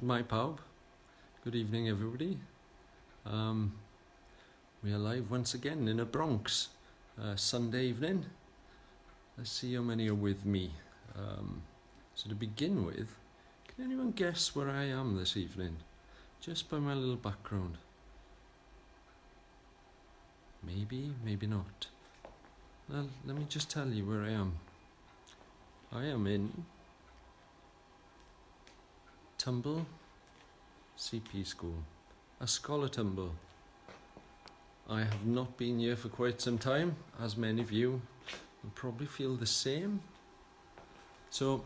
My pub. Good evening, everybody. We are live once again in a Bronx Sunday evening. Let's see how many are with me. So to begin with, can anyone guess where I am this evening? Just by my little background. Maybe, maybe not. Well, let me just tell you where I am. I am in Tumble CP School, a scholar Tumble. I have not been here for quite some time, as many of you will probably feel the same. So,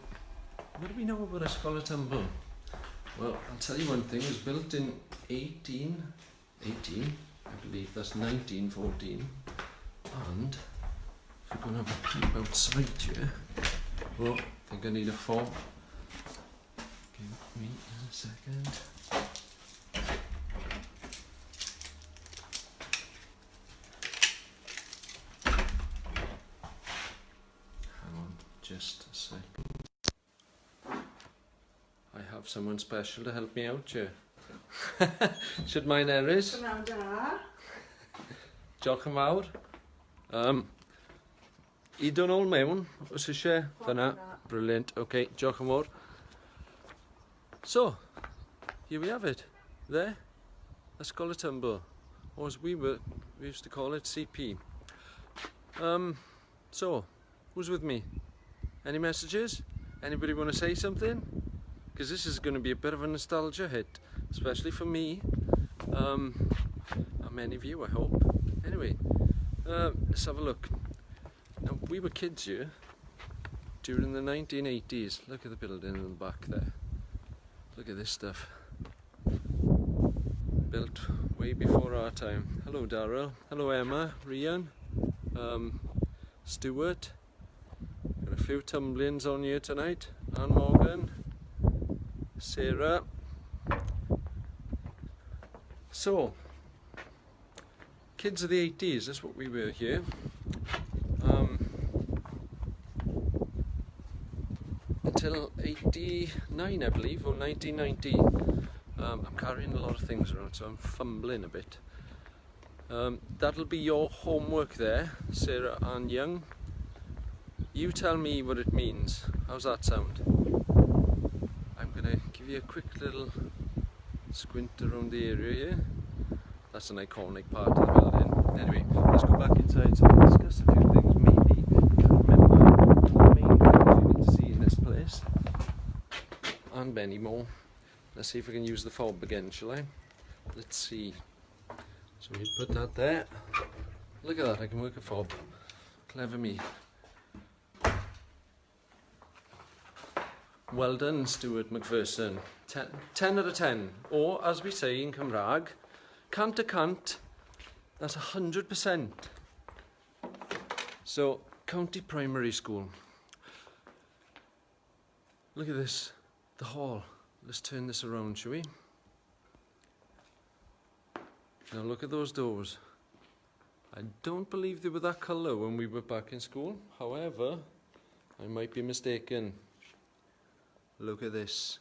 what do we know about a scholar Tumble? Well, I'll tell you one thing, it was built in 1818, I believe that's 1914, and if we're going to have a peep outside here, well, I think I need a fob. Give me a second. Hang on, just a second. I have someone special to help me out here. Should mine errors? Diolch yn fawr. I dod nôl mewn, os eisiau, fyna, brilliant, okay, diolch yn fawr. So, here we have it, there, a scholar Tumble, or as we used to call it, CP. So, who's with me? Any messages? Anybody want to say something? Because this is going to be a bit of a nostalgia hit, especially for me, and many of you, I hope. Anyway, let's have a look. Now, we were kids here during the 1980s. Look at the building in the back there. Look at this stuff. Built way before our time. Hello Darryl. Hello Emma, Rian, Stuart. Got a few tumblings on here tonight. Anne Morgan, Sarah. So, kids of the 80s, that's what we were here. Until 89, I believe, or 1990. I'm carrying a lot of things around, so I'm fumbling a bit. That'll be your homework there, Sarah and Young. You tell me what it means. How's that sound? I'm going to give you a quick little squint around the area here. That's an iconic part of the building. Anyway, let's go back inside so we'll discuss a few things. Maybe, if you remember, the main things you need to see in this place. And many more. Let's see if we can use the fob again, shall I? Let's see. So we put that there. Look at that, I can work a fob. Clever me. Well done, Stuart McPherson. 10 out of 10. Or, as we say in Cymraeg, cant a cant, that's 100%. So, County Primary School. Look at this, the hall. Let's turn this around, shall we? Now look at those doors. I don't believe they were that colour when we were back in school. However, I might be mistaken. Look at this.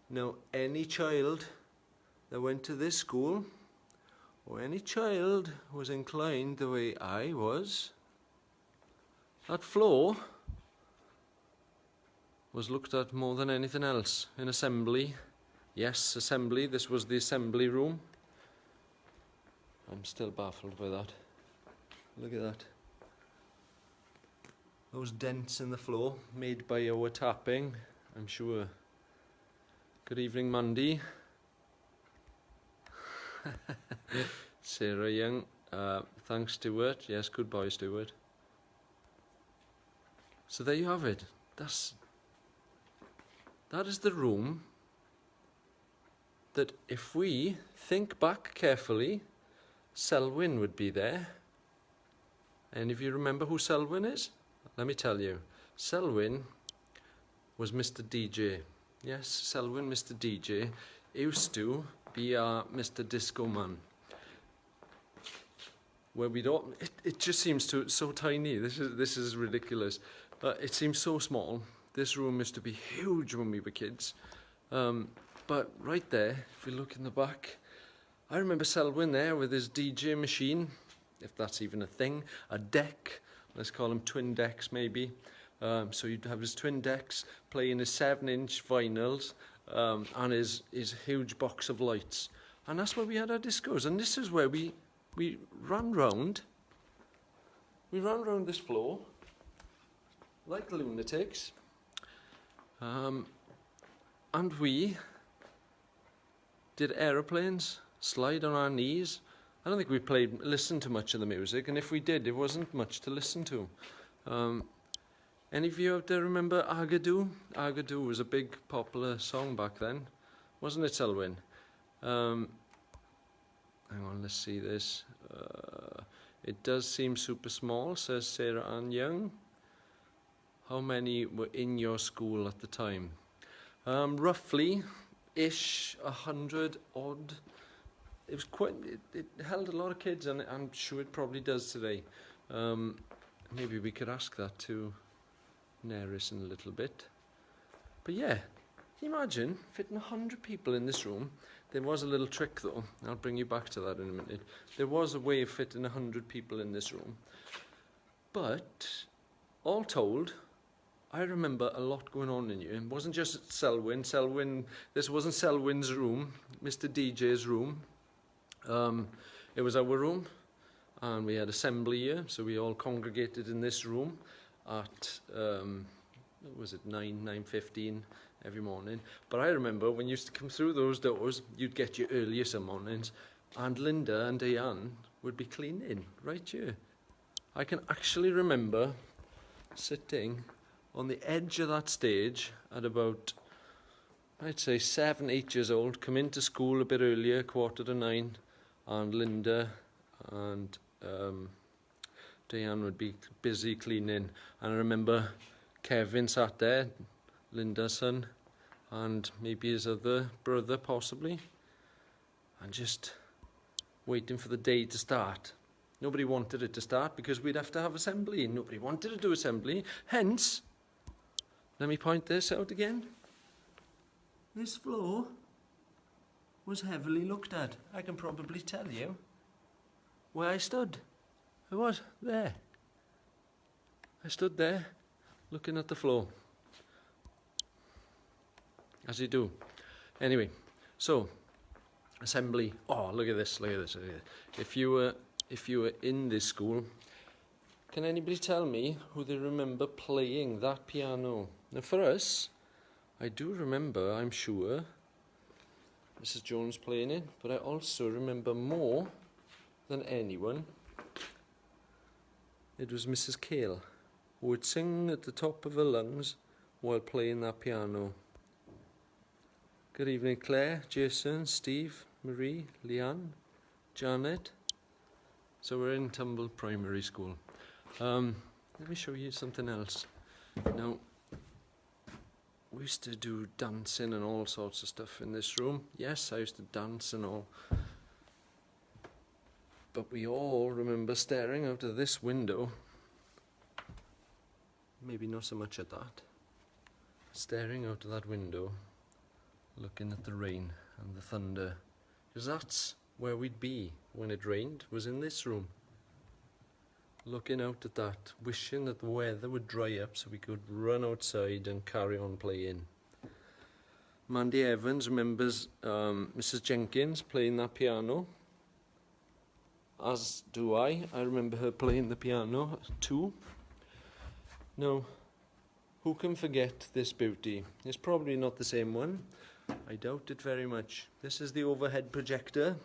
Now, any child that went to this school, or any child who was inclined the way I was, that floor was looked at more than anything else. In assembly, yes, assembly, this was the assembly room. I'm still baffled by that. Look at that. Those dents in the floor, made by our tapping, I'm sure. Good evening, Mandy. Sarah Young, thanks Stuart. Yes, good boy Stuart. So there you have it. That is the room that, if we think back carefully, Selwyn would be there. And if you remember who Selwyn is, let me tell you. Selwyn was Mr. DJ. Yes, Selwyn, Mr. DJ, used to be our Mr. Disco Man. Where we don't, it just seems so tiny. This is ridiculous. It seems so small. This room used to be huge when we were kids. But right there, if you look in the back, I remember Selwyn there with his DJ machine, if that's even a thing, a deck, let's call them twin decks maybe. So you'd have his twin decks playing his 7-inch vinyls and his huge box of lights. And that's where we had our discos. And this is where we ran round. We ran round this floor like lunatics. And we did aeroplanes, slide on our knees. I don't think we listened to much of the music, and if we did, it wasn't much to listen to. Any of you out there remember Agadoo? Agadoo was a big popular song back then, wasn't it, Selwyn? Hang on, let's see this. It does seem super small, says Sarah Ann Young. How many were in your school at the time? Roughly-ish 100 odd. It was quite. It held a lot of kids, and I'm sure it probably does today. Maybe we could ask that to Neris in a little bit. But yeah, can you imagine fitting 100 people in this room? There was a little trick though. I'll bring you back to that in a minute. There was a way of fitting 100 people in this room. But all told, I remember a lot going on in here. It wasn't just Selwyn. This wasn't Selwyn's room, Mr. DJ's room. It was our room, and we had assembly here, so we all congregated in this room at, what was it, 9:15 every morning. But I remember when you used to come through those doors, you'd get your earlier some mornings, and Linda and Diane would be cleaning right here. I can actually remember sitting on the edge of that stage at about, I'd say 7, 8 years old, come into school a bit earlier, 8:45, and Linda and Diane would be busy cleaning. And I remember Kevin sat there, Linda's son, and maybe his other brother possibly, and just waiting for the day to start. Nobody wanted it to start because we'd have to have assembly. Nobody wanted to do assembly. Hence, let me point this out again. This floor was heavily looked at. I can probably tell you where I stood. I was there. I stood there looking at the floor. As you do. Anyway, so assembly. Oh, look at this, look at this, look at this. If you were in this school, can anybody tell me who they remember playing that piano? Now for us, I do remember, I'm sure, Mrs. Jones playing it, but I also remember more than anyone. It was Mrs. Cale, who would sing at the top of her lungs while playing that piano. Good evening, Claire, Jason, Steve, Marie, Leanne, Janet. So we're in Tumble Primary School. Let me show you something else. Now, we used to do dancing and all sorts of stuff in this room. Yes, I used to dance and all. But we all remember staring out of this window. Maybe not so much at that. Staring out of that window, looking at the rain and the thunder. Because that's where we'd be when it rained, was in this room. Looking out at that, wishing that the weather would dry up so we could run outside and carry on playing. Mandy Evans remembers Mrs. Jenkins playing that piano. As do I. I remember her playing the piano too. Now, who can forget this beauty? It's probably not the same one. I doubt it very much. This is the overhead projector.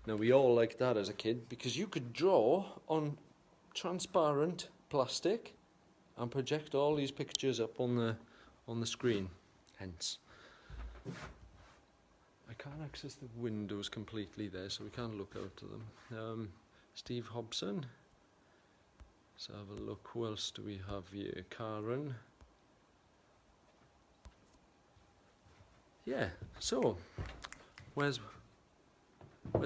Now, we all liked that as a kid because you could draw on transparent plastic and project all these pictures up on the screen. Hence, I can't access the windows completely there, so we can't look out to them. Steve Hobson. Let's have a look. Who else do we have here? Karen. Yeah. So, where's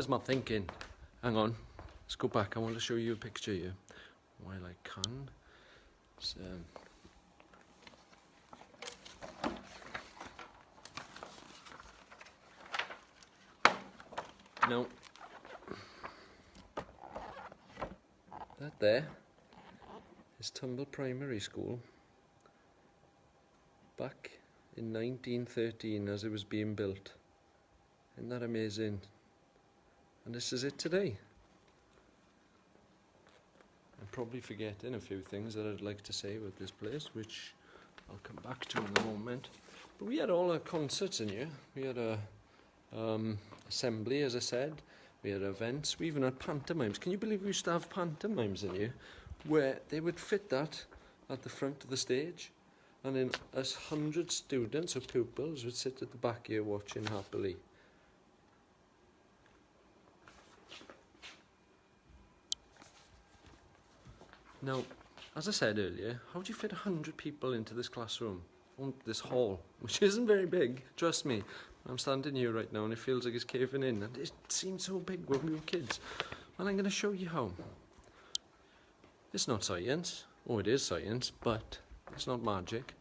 my thinking? Hang on. Let's go back. I want to show you a picture here. While I can. So, Now, that there is Tumble Primary School back in 1913 as it was being built. Isn't that amazing? And this is it today. I'm probably forgetting a few things that I'd like to say about this place, which I'll come back to in a moment. But we had all our concerts in here. We had a assembly, as I said. We had events. We even had pantomimes. Can you believe we used to have pantomimes in here, where they would fit that at the front of the stage, and then us 100 students or pupils would sit at the back here watching happily. Now, as I said earlier, how do you fit 100 people into this classroom, this hall, which isn't very big, trust me. I'm standing here right now and it feels like it's caving in, and it seemed so big when we were kids. And I'm going to show you how. It's not science. Oh, it is science, but it's not magic.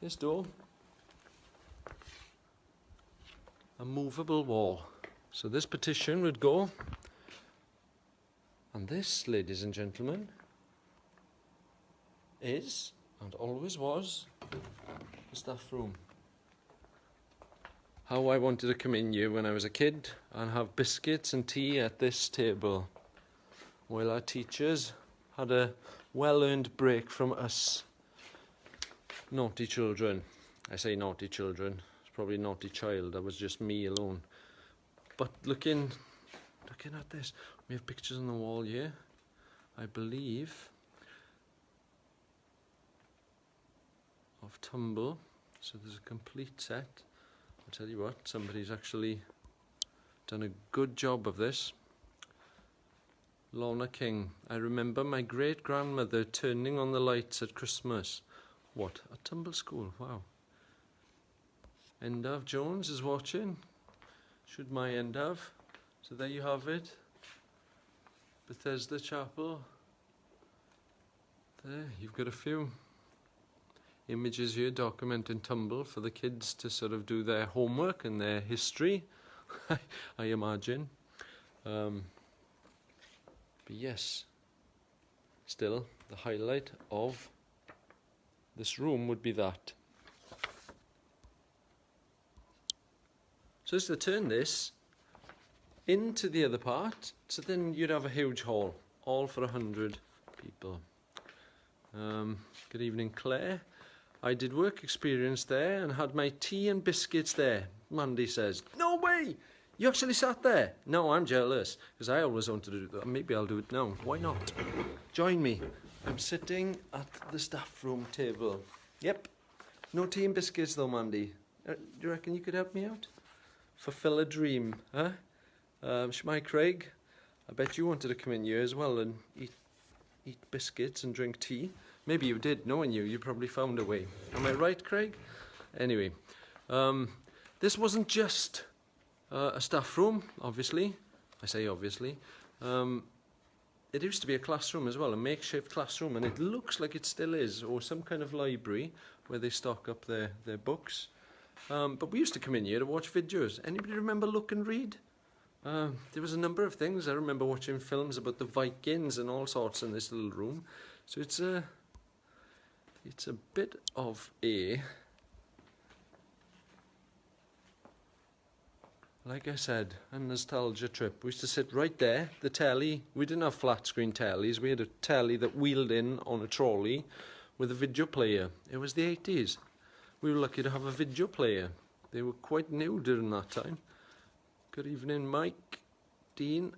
This door, a movable wall. So this partition would go, and this, ladies and gentlemen, is, and always was, the staff room. How I wanted to come in here when I was a kid and have biscuits and tea at this table, while our teachers had a well-earned break from us naughty children. I say naughty children, it's probably naughty child, that was just me alone. But looking at this, we have pictures on the wall here, I believe, of Tumble. So there's a complete set. I'll tell you what, somebody's actually done a good job of this. Lorna King. I remember my great-grandmother turning on the lights at Christmas. What? At Tumble School, wow. Endav Jones is watching. Should my Endav. So there you have it. Bethesda Chapel. There, you've got a few images here documenting Tumble for the kids to sort of do their homework and their history, I imagine. But yes, still, the highlight of this room would be that. So as to turn this into the other part, so then you'd have a huge hall, all for 100 people. Good evening, Claire. I did work experience there and had my tea and biscuits there. Mandy says, no way! You actually sat there? No, I'm jealous, because I always wanted to do that. Maybe I'll do it now. Why not? Join me. I'm sitting at the staff room table. Yep. No tea and biscuits though, Mandy. Do you reckon you could help me out? Fulfill a dream, huh? Shmai Craig, I bet you wanted to come in here as well and eat biscuits and drink tea. Maybe you did, knowing you probably found a way. Am I right, Craig? Anyway, this wasn't just a staff room, obviously. I say obviously. It used to be a classroom as well, a makeshift classroom, and it looks like it still is, or some kind of library where they stock up their books. But we used to come in here to watch videos. Anybody remember Look and Read? There was a number of things. I remember watching films about the Vikings and all sorts in this little room. So it's a bit of a, like I said, a nostalgia trip. We used to sit right there, the telly. We didn't have flat screen tellies. We had a telly that wheeled in on a trolley with a video player. It was the 80s. We were lucky to have a video player. They were quite new during that time. Good evening, Mike, Dean.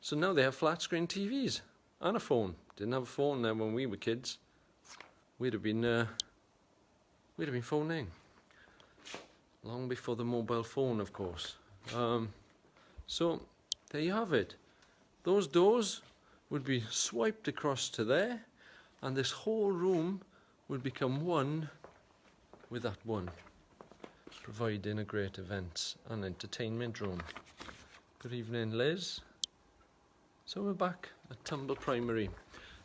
So now they have flat screen TVs and a phone. Didn't have a phone there when we were kids. We'd have been phoning long before the mobile phone, of course. So there you have it. Those doors would be swiped across to there, and this whole room would become one with that one, providing a great events and entertainment room. Good evening, Liz. So we're back at Tumble Primary.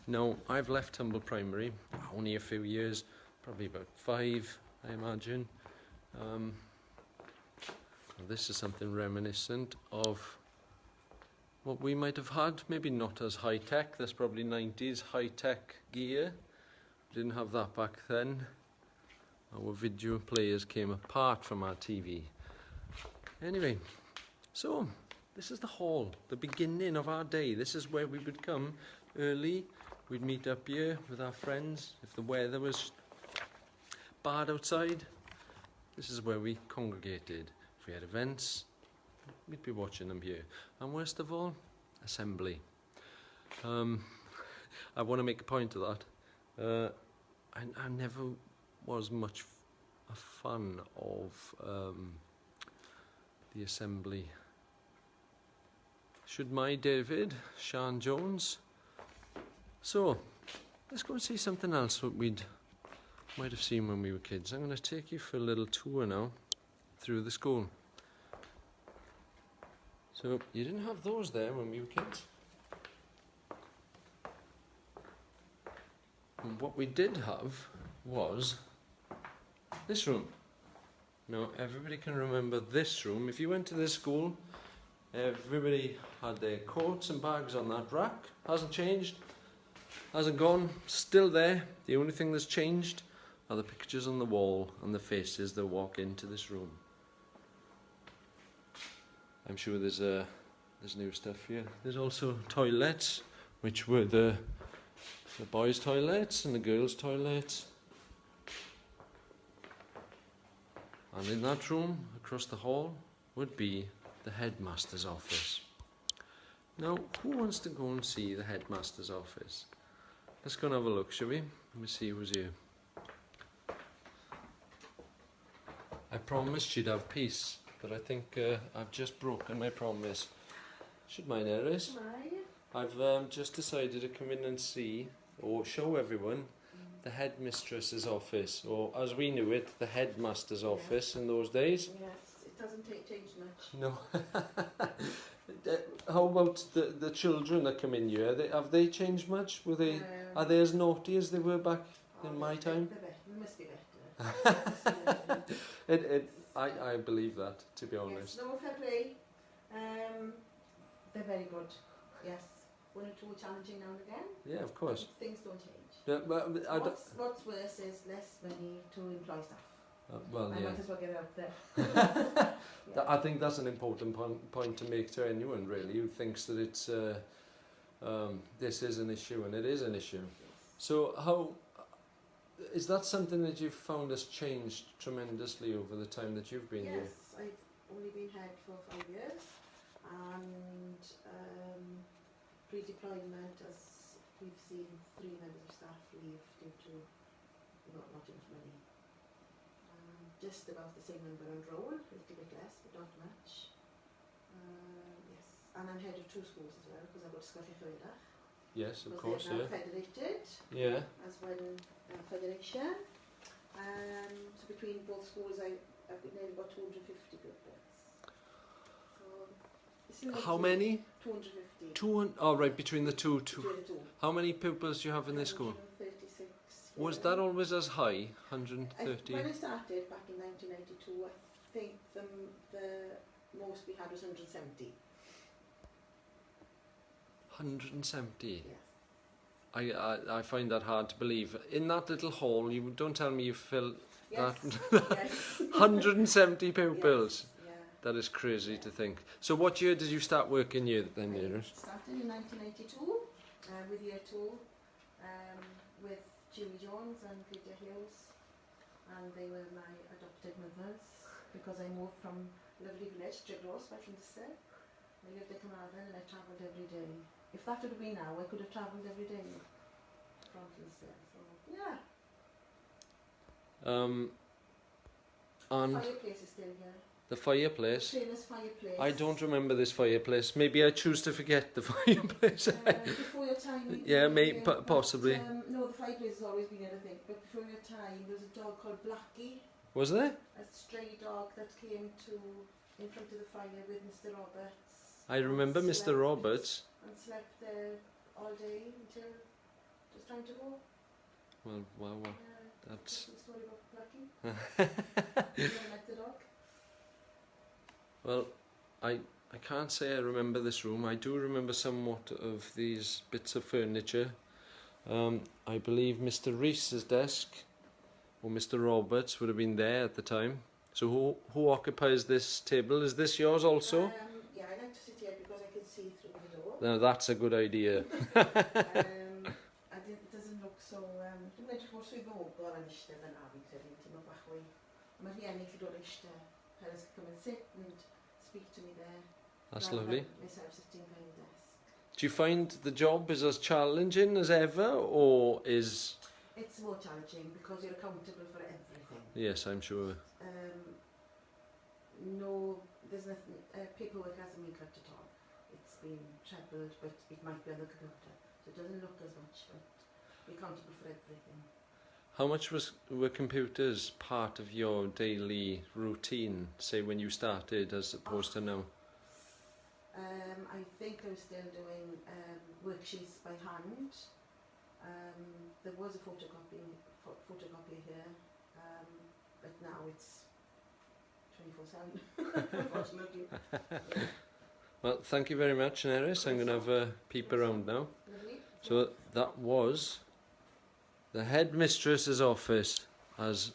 Now, I've left Tumble Primary only a few years, probably about 5, I imagine. This is something reminiscent of what we might have had, maybe not as high-tech, that's probably 90s high-tech gear. Didn't have that back then. Our video players came apart from our TV. Anyway, so this is the hall, the beginning of our day. This is where we would come early. We'd meet up here with our friends. If the weather was bad outside, this is where we congregated. If we had events, we'd be watching them here. And worst of all, assembly. I want to make a point of that. I never was much a fan of the assembly. Should my David, Sean Jones. So, let's go and see something else what we might have seen when we were kids. I'm going to take you for a little tour now through the school. So, you didn't have those there when we were kids. And what we did have was this room. Now, everybody can remember this room. If you went to this school, everybody had their coats and bags on that rack. Hasn't changed, hasn't gone, still there. The only thing that's changed are the pictures on the wall and the faces that walk into this room. I'm sure there's new stuff here. There's also toilets, which were the boys' toilets and the girls' toilets. And in that room, across the hall, would be the headmaster's office. Now, who wants to go and see the headmaster's office? Let's go and have a look, shall we? Let me see who's here. I promised she'd have peace, but I think I've just broken my promise. Should mind, Eris? I've just decided to come in and see, or show everyone, the headmistress's office, or as we knew it, the headmaster's office in those days. Yes, it doesn't change much. No. How about the children that come in here? Have they changed much? Are they as naughty as they were back in my time? They must be better. I believe that, to be honest. Yes, no, fair play. They're very good. Yes, one or two challenging now and again. Yeah, of course. Things don't change. Yeah, but what's worse is less money to employ staff. Well, I yeah. might as well get it out there. Yeah. I think that's an important point to make to anyone, really, who thinks that it's this is an issue, and it is an issue. So how is that something that you've found has changed tremendously over the time that you've been here? Yes, I've only been head for 5 years, and pre-deployment, as we've seen 3 members of staff leave due to not enough money. Just about the same number on roll, a little bit less, but not much. Yes, and I'm head of 2 schools as well, because I've got Scottish Hwyrach. Yes, of course, they're now yeah. federated. Yeah. As one federation. So between both schools, I've been nearly about 250 pupils. So how many? 250. Oh, right, between the two. Between the two. How many pupils do you have in this school? 136. Was that always as high? 130? When I started back in 1992, I think the most we had was 170. 170? Yes. I find that hard to believe. In that little hall, you don't tell me you filled Yes. that. Yes. 170 pupils. Yes. Yeah. That is crazy to think. So what year did you start working here then, I Iris? started in 1982 with year 2 with Jimmy Jones and Peter Hughes, and they were my adopted mothers because I moved from lovely village Trigros back in the south. I lived at Carmarthen and I travelled every day. If that would have been now, I could have travelled every day from the so yeah. And The fireplace is still here. the fireplace. Famous fireplace. I don't remember this fireplace. Maybe I choose to forget the fireplace. Before your time. Yeah, possibly. No, the fireplace has always been there, I think. But before your time, there was a dog called Blackie. Was there? A stray dog that came in front of the fire with Mr. Roberts. I remember Mr. Roberts. And slept there all day until it was time to go. Well, wow. Yeah, That's... the story about Blackie. You never met the dog? Well, I can't say I remember this room. I do remember somewhat of these bits of furniture. I believe Mr. Reese's desk or Mr. Roberts would have been there at the time. So who occupies this table? Is this yours also? Yeah, I like to sit here because I can see through the door. Now that's a good idea. It doesn't look so... Dwi'n edrych mor swyddogol yn eistedd yn a fi'n credu, yn teimlo bach fwy. Mae rhieni chi dod eistedd. Parents can come and sit and speak to me there. That's lovely. Myself sitting behind the desk. Do you find the job is as challenging as ever, or is... It's more challenging because you're accountable for everything. Yes, I'm sure. No, there's nothing, paperwork hasn't been cut at all. It's been trebled, but it might be on the computer. So it doesn't look as much, but you're accountable for everything. How much were computers part of your daily routine, say when you started as opposed to now? I think I was still doing worksheets by hand. There was a photocopier here, but now it's 24/7, unfortunately. Yeah. Well, thank you very much, Neris. I'm going to have a peep around now. Lovely. So that was the headmistress's office, as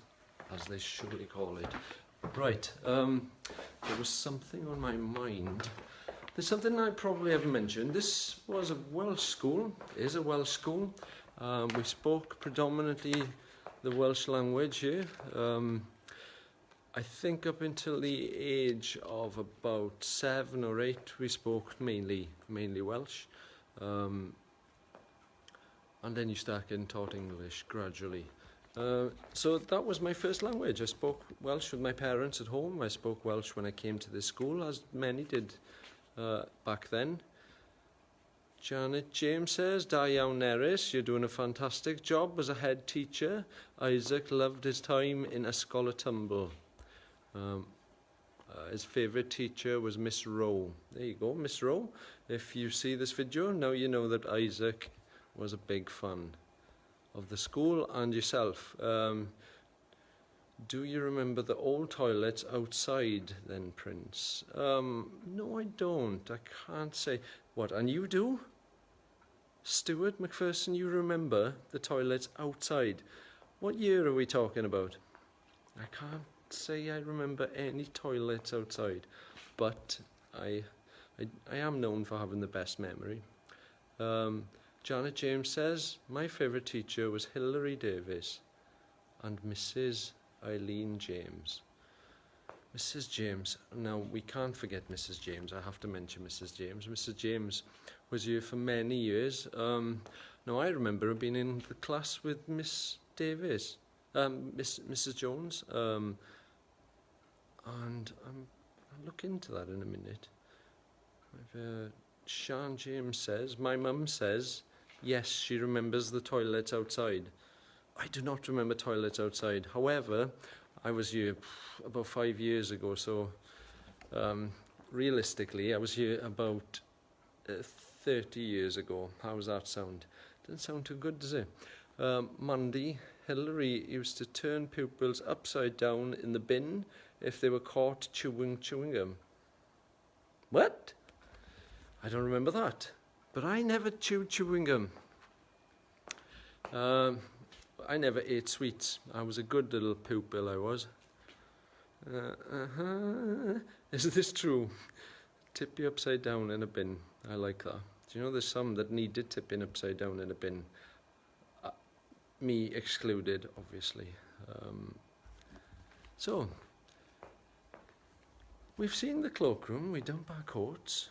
they surely call it. Right, there was something on my mind. There's something I probably haven't mentioned. This was a Welsh school, is a Welsh school. We spoke predominantly the Welsh language here. I think up until the age of about 7 or 8 we spoke mainly Welsh. And then you start getting taught English gradually. So that was my first language. I spoke Welsh with my parents at home. I spoke Welsh when I came to this school, as many did back then. Janet James says, Da iawn Neris, you're doing a fantastic job as a head teacher. Isaac loved his time in Ysgol y Tumble. His favourite teacher was Miss Rowe. There you go, Miss Rowe. If you see this video, now you know that Isaac was a big fan of the school and yourself. Do you remember the old toilets outside then, Prince? No, I don't. I can't say. What, and you do? Stuart McPherson, you remember the toilets outside? What year are we talking about? I can't say I remember any toilets outside, but I am known for having the best memory. Janet James says, my favourite teacher was Hilary Davies and Mrs. Eileen James. Mrs. James, now we can't forget Mrs. James, I have to mention Mrs. James. Mrs. James was here for many years. Now I remember her being in the class with Miss Davies, Mrs. Jones, and I'll look into that in a minute. Sean James says, my mum says, yes, she remembers the toilets outside. I do not remember toilets outside. However, I was here about 5 years ago, so realistically, I was here about 30 years ago. How does that sound? Doesn't sound too good, does it? Mandy, Hilary used to turn pupils upside down in the bin if they were caught chewing gum. What? I don't remember that. But I never chewed chewing gum. I never ate sweets. I was a good little pupil, I was. Is this true? Tip you upside down in a bin. I like that. Do you know there's some that needed tipping upside down in a bin? Me excluded, obviously. So, we've seen the cloakroom, we've done our coats.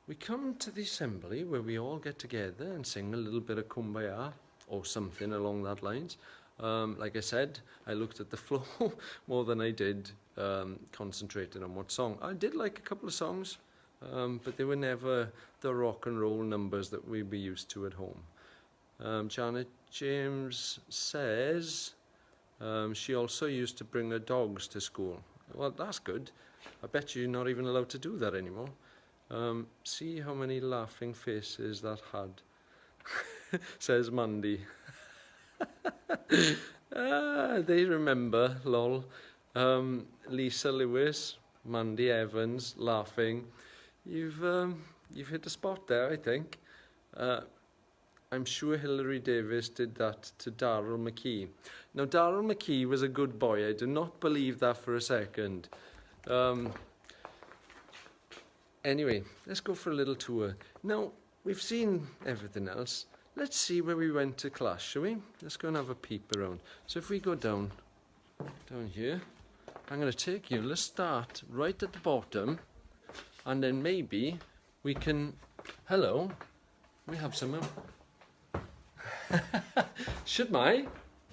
We come to the assembly where we all get together and sing a little bit of Kumbaya or something along that lines. Like I said, I looked at the floor more than I did concentrating on what song. I did like a couple of songs, but they were never the rock and roll numbers that we'd be used to at home. Janet James says she also used to bring her dogs to school. Well, that's good. I bet you're not even allowed to do that anymore. See how many laughing faces that had, says Mandy. They remember, lol. Lisa Lewis, Mandy Evans, laughing. You've hit a spot there, I think. I'm sure Hilary Davies did that to Darryl McKee. Now, Darryl McKee was a good boy. I do not believe that for a second. Anyway, let's go for a little tour. Now, we've seen everything else. Let's see where we went to class, shall we? Let's go and have a peep around. So if we go down here, I'm going to take you. Let's start right at the bottom, and then maybe we can... Hello, we have some... Should I?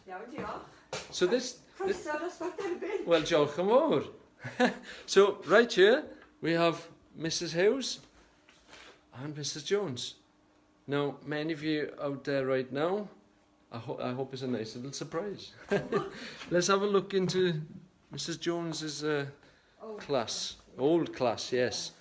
Iawn, diolch. So this... Croeso dosbarth derbyn. Well, diolch yn fawr. So, right here, we have Mrs. Hughes and Mrs. Jones. Now, many of you out there right now, I hope it's a nice little surprise. Let's have a look into Mrs. Jones's class. Old class, yes.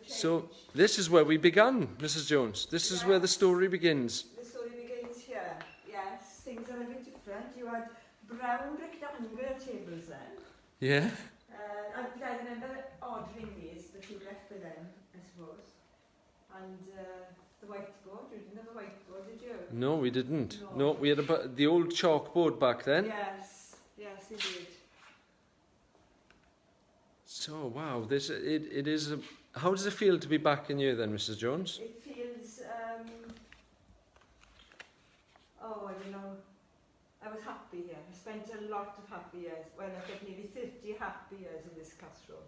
So, this is where we began, Mrs. Jones. This is where the story begins. The story begins here. Yes, things are a bit different. You had brown rectangular tables then. Yeah? I remember ordering these, but you left with them, I suppose. And the whiteboard, you didn't have a whiteboard, did you? No, we didn't. No, we had the old chalkboard back then. Yes, yes, you did. So, wow, it is... how does it feel to be back in here then, Mrs. Jones? It feels, I don't know. I was happy here. I spent a lot of happy years. Well, I've got nearly 30 happy years in this classroom.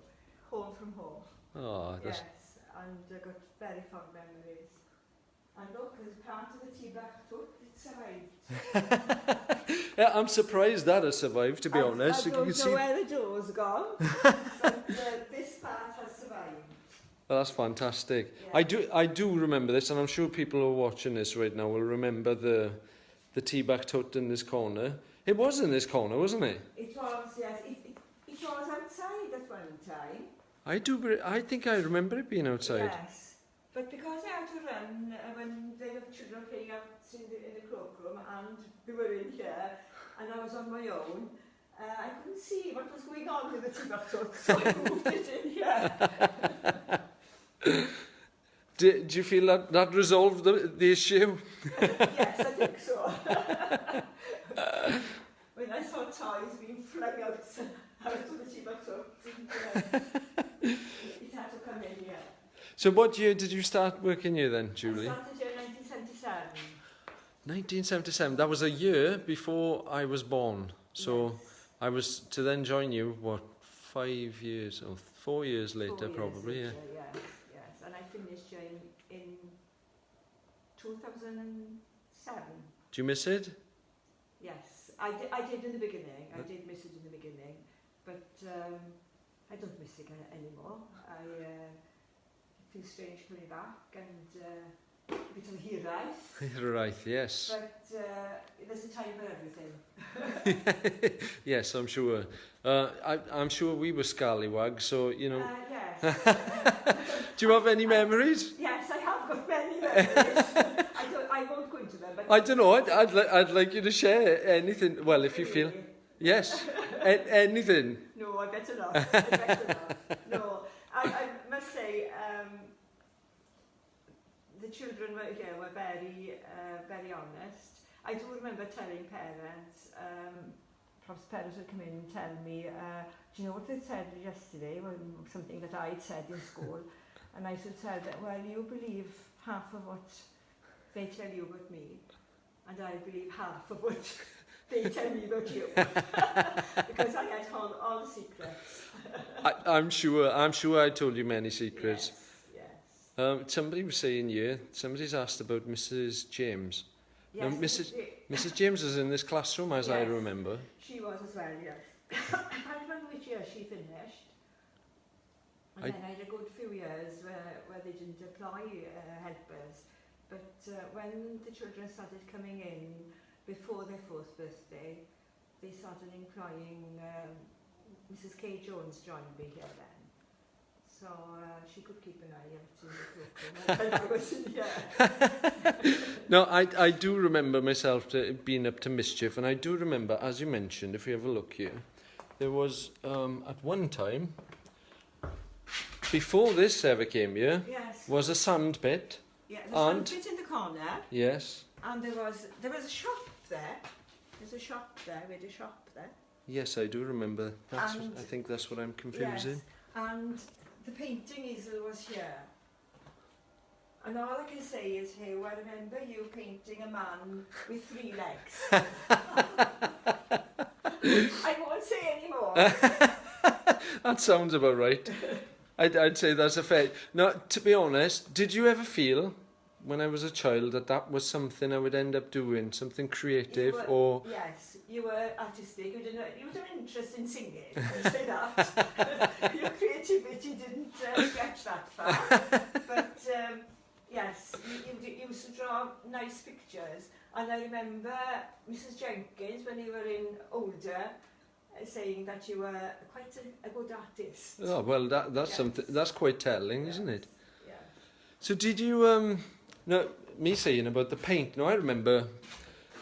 Home from home. Oh, that's... Yes, and I got very fond memories. And look, there's part of the tea back too. It survived. Yeah, I'm surprised that has survived, to be honest. I don't know where the door's gone, but this part has survived. Oh, that's fantastic. Yeah. I do remember this, and I'm sure people who are watching this right now will remember the tea back tut in this corner. It was in this corner, wasn't it? It was, yes. It was outside at one time. I think I remember it being outside. Yes, but because I had to run when there were children playing out in the cloakroom and we were in here and I was on my own, I couldn't see what was going on with the tea back tut, so I moved it in here. Do you feel that resolved the issue? Yes, I think so. When I saw toys being flung out of the tea back tut, it had to come in here. So what year did you start working here then, Julie? I started here in 1977. 1977. That was a year before I was born. So Yes. I was to then join you, what, 5 years or 4 years later, 4 years probably, later, yes. And I finished here in 2007. Do you miss it? Yes, I did in the beginning. I did miss it in the beginning, but I don't miss it anymore. It feels strange coming back and a bit of hiraeth. Right, yes. But there's a time for everything. Yes, I'm sure. I'm sure we were scallywags, so, you know. Yes. Do you have any memories? Yes, I have got many memories. I won't go into them. But I don't know. I'd like you to share anything. Well, if you feel. Really? Yes. Anything. No, I better not. I better not. No, I must say, the children were very, very honest. I do remember telling parents, perhaps parents would come in and tell me, do you know what they said yesterday? Well, something that I'd said in school. And I should tell them, well, you believe half of what they tell you about me, and I believe half of what they tell me about you. Because I had all the secrets. I'm sure I told you many secrets. Yes. Somebody was saying here, somebody's asked about Mrs. James. Yes, Now, Mrs. James is in this classroom, as I Yes. remember. She was as well, yes. I can't remember which year she finished. And then I had a good few years where they didn't apply helpers. But when the children started coming in before their 4th birthday, they started employing Mrs. K. Jones joined me here then. So she could keep an eye out in the cloakroom. I was in here. No, I do remember myself being up to mischief, and I do remember, as you mentioned, if you have a look here, there was, at one time, before this ever came here, Yes. was a sand pit. Yeah, there's And- one bit in the corner, Yes. and there was a shop there. There's a shop there. We had a shop there. Yes, I do remember. That's And- I think that's what I'm confusing. Yes, and the painting easel was here. And all I can say is, Hugh, I remember you painting a man with 3 legs. I won't say any more. That sounds about right. I'd say that's a fair... Now, to be honest, did you ever feel, when I was a child, that that was something I would end up doing? Something creative, or... Yes, you were artistic. You had an interest in singing, I'll say that. Your creativity didn't stretch that far. But yes, you used to draw nice pictures. And I remember Mrs. Jenkins, when you were older, saying that you were quite a good artist. Oh, well, that's Yes. something... That's quite telling, Yes. isn't it? Yeah. So did you... No, me saying about the paint. No, I remember,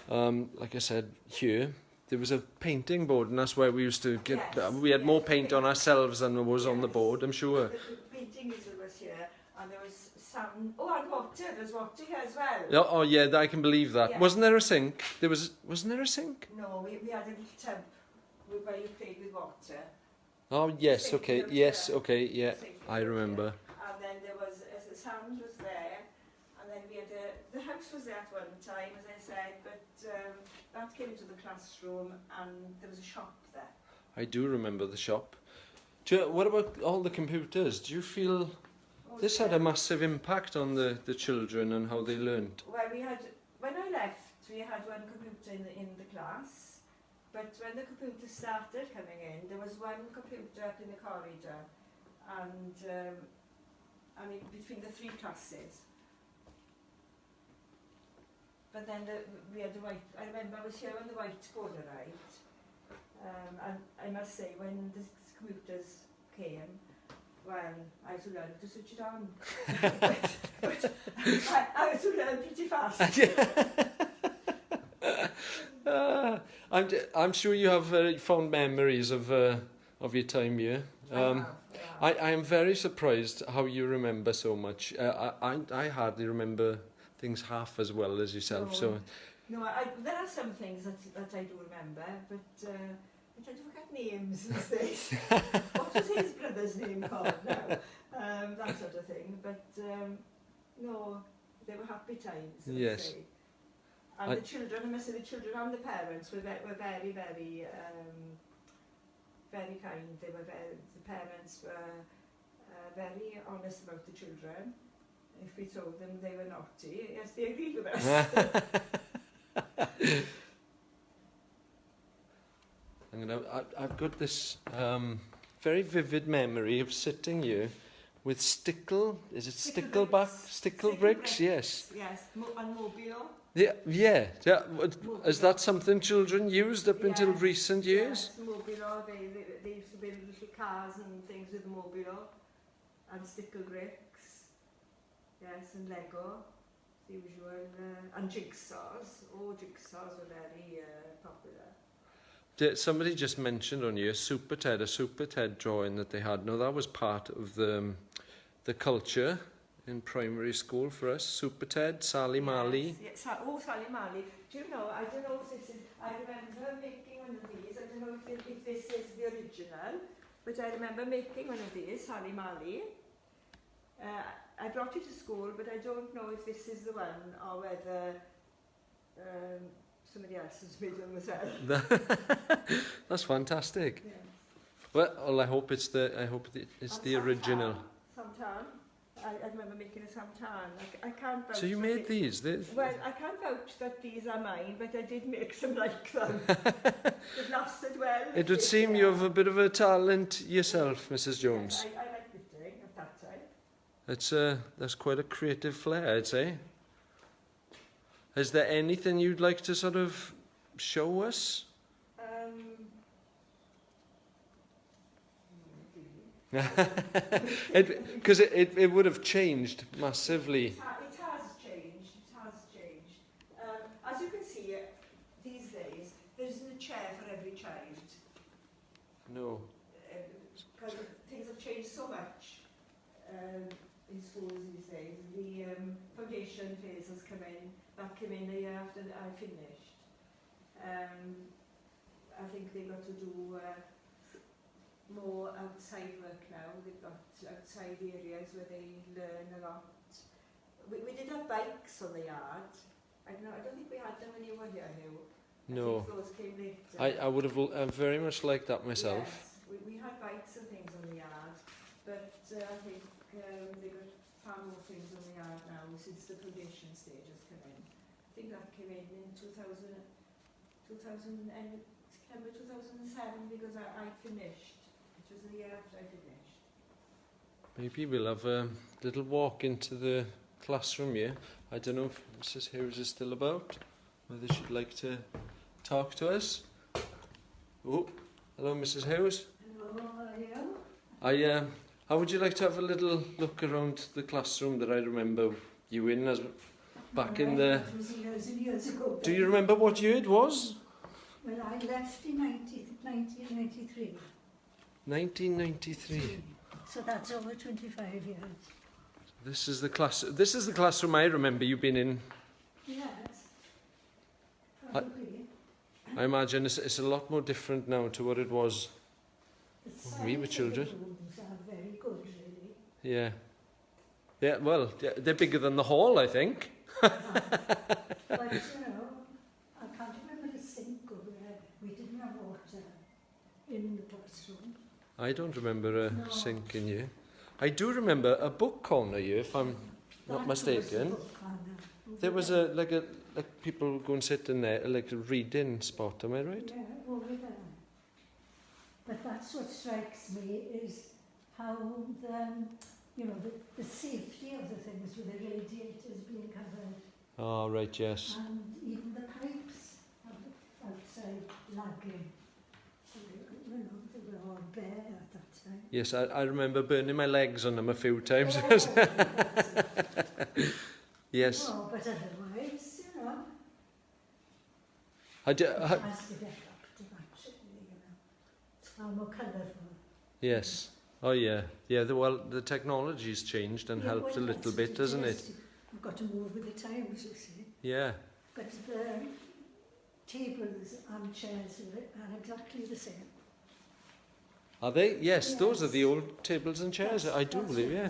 like I said, here, there was a painting board, and that's where we used to get... Yes, we had yes, more the paint on ourselves than was on the Yes. board, I'm sure. The painting easel was here, and there was sand. Oh, and water. There's water here as well. Oh, yeah, I can believe that. Yeah. Wasn't there a sink? Wasn't there a sink? No, we had a little tub where you played with water. Oh, yes, Sink okay, was yes, there. okay, yeah, Sink I was remember. there. And then there was, the sand was there, and then we had the house was there at one time, as I said, but that came into the classroom, and there was a shop there. I do remember the shop. What about all the computers? Do you feel Oh, this had a massive impact on the children and how they learned? Well, when I left, we had one computer in the class. But when the computer started coming in, there was one computer up in the corridor, and I mean between the 3 classes. But then we had the white. I remember I was here when the whiteboard arrived, and I must say when the computers came, well, I had to learn to switch it on. but I had to learn pretty fast. I'm sure you have very fond memories of your time here. I am very surprised how you remember so much. I hardly remember things half as well as yourself. No. So No, there are some things that I do remember, but I tend to forget names these days. What was his brother's name called now? That sort of thing. But no, they were happy times, I would Yes. say. And the children, I must say, the children and the parents were very, very, very kind. The parents were very honest about the children. If we told them they were naughty, yes, they agreed with us. I've got this very vivid memory of sitting here with stickle bricks? Yes. Yes, and mobile. Yeah. Is that something children used up until recent years? Yes, mobile. They used to build little cars and things with mobile and stickle bricks. Yes, and Lego, the usual, and jigsaws. Oh, jigsaws were very popular. Somebody just mentioned on you a Super Ted drawing that they had. No, that was part of the culture in primary school for us. Super Ted, Sally Mally. Yes, Sally Mally. Do you know, I don't know if this is, I remember making one of these, I don't know if this is the original, but I remember making one of these, Sally Mally. I brought it to school, but I don't know if this is the one or whether somebody else has made one myself. That's fantastic. Yes. Well, I hope it's the original. Samtan. I remember making a samtan. I can't vouch. So you for made these? Well, I can't vouch that these are mine, but I did make some like them. It lasted well. It would seem you have a bit of a talent yourself, Mrs. Jones. Yes, I like knitting at that time. That's quite a creative flair, I'd say. Is there anything you'd like to sort of show us? Because it would have changed massively. It has changed. As you can see, these days, there isn't a chair for every child. No. Because things have changed so much. schools these days. The foundation phase has come in. That came in the year after I finished. I think they got to do more outside work now. They've got outside areas where they learn a lot. We did have bikes on the yard. I don't think we had them when you were here, Hugh. No. I think those came later. I would have very much liked that myself. Yes, we had bikes and things on the yard, but I think they got far more things on the yard now since the foundation stage has come in. I think that came in 2000 and September 2007 because I finished. It was the year after I finished. Maybe we'll have a little walk into the classroom here. I don't know if Mrs. Hughes is still about, whether she'd like to talk to us. Oh, hello Mrs. Hughes. Hello, how are you? How would you like to have a little look around the classroom that I remember you in as back in the... That was years and years ago. Do you remember what year it was? Well, I left in 1993. 1993. So that's over 25 years. This is the classroom I remember you being in. Yes. Probably. I imagine it's a lot more different now to what it was when we were children. The rooms are very good, really. Yeah. Yeah, well, they're bigger than the hall, I think. But, I can't remember the sink over there. We didn't have water in the classroom. I don't remember a No. sink in here. I do remember a book corner here, if I'm not That mistaken. was the book corner over There was there. like people go and sit in there, like a reading spot, am I right? Yeah, over there. But that's what strikes me is how the safety of the things with the radiators being covered Oh, right, yes. and even the pipes outside lagging. They were all bare at that time. Yes, I remember burning my legs on them a few times. Oh, that's it. Yes. Oh, but otherwise, I do, it has to get up to that, it's far more colourful. yes. Oh, yeah. Yeah, the technology's changed and Yeah, helped a well, little that's bit, what doesn't is. it? We've got to move with the times, you see. Yeah. But the tables and chairs are exactly the same. Are they? Yes, Yes. those are the old tables and chairs. I do That's believe, it. yeah.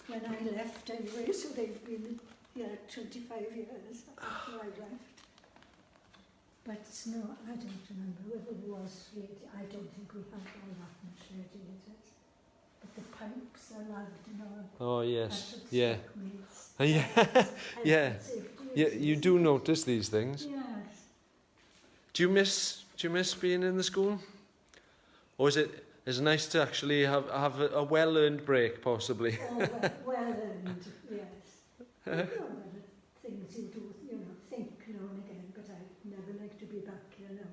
When I left anyway, so they've been here 25 years after I left. But no, I don't remember whether it was I don't think we had all that much radiators. But the pipes are lagged and all. Oh, yes. That's what Yeah. struck me. It's Yeah. health Yeah. and safety, Yeah, isn't you it? do notice these things. Yes. Do you miss being in the school? Or is it nice to actually have a well-earned break, possibly? Oh, well earned, yes. There are things you do, think now and again, but I'd never like to be back here now.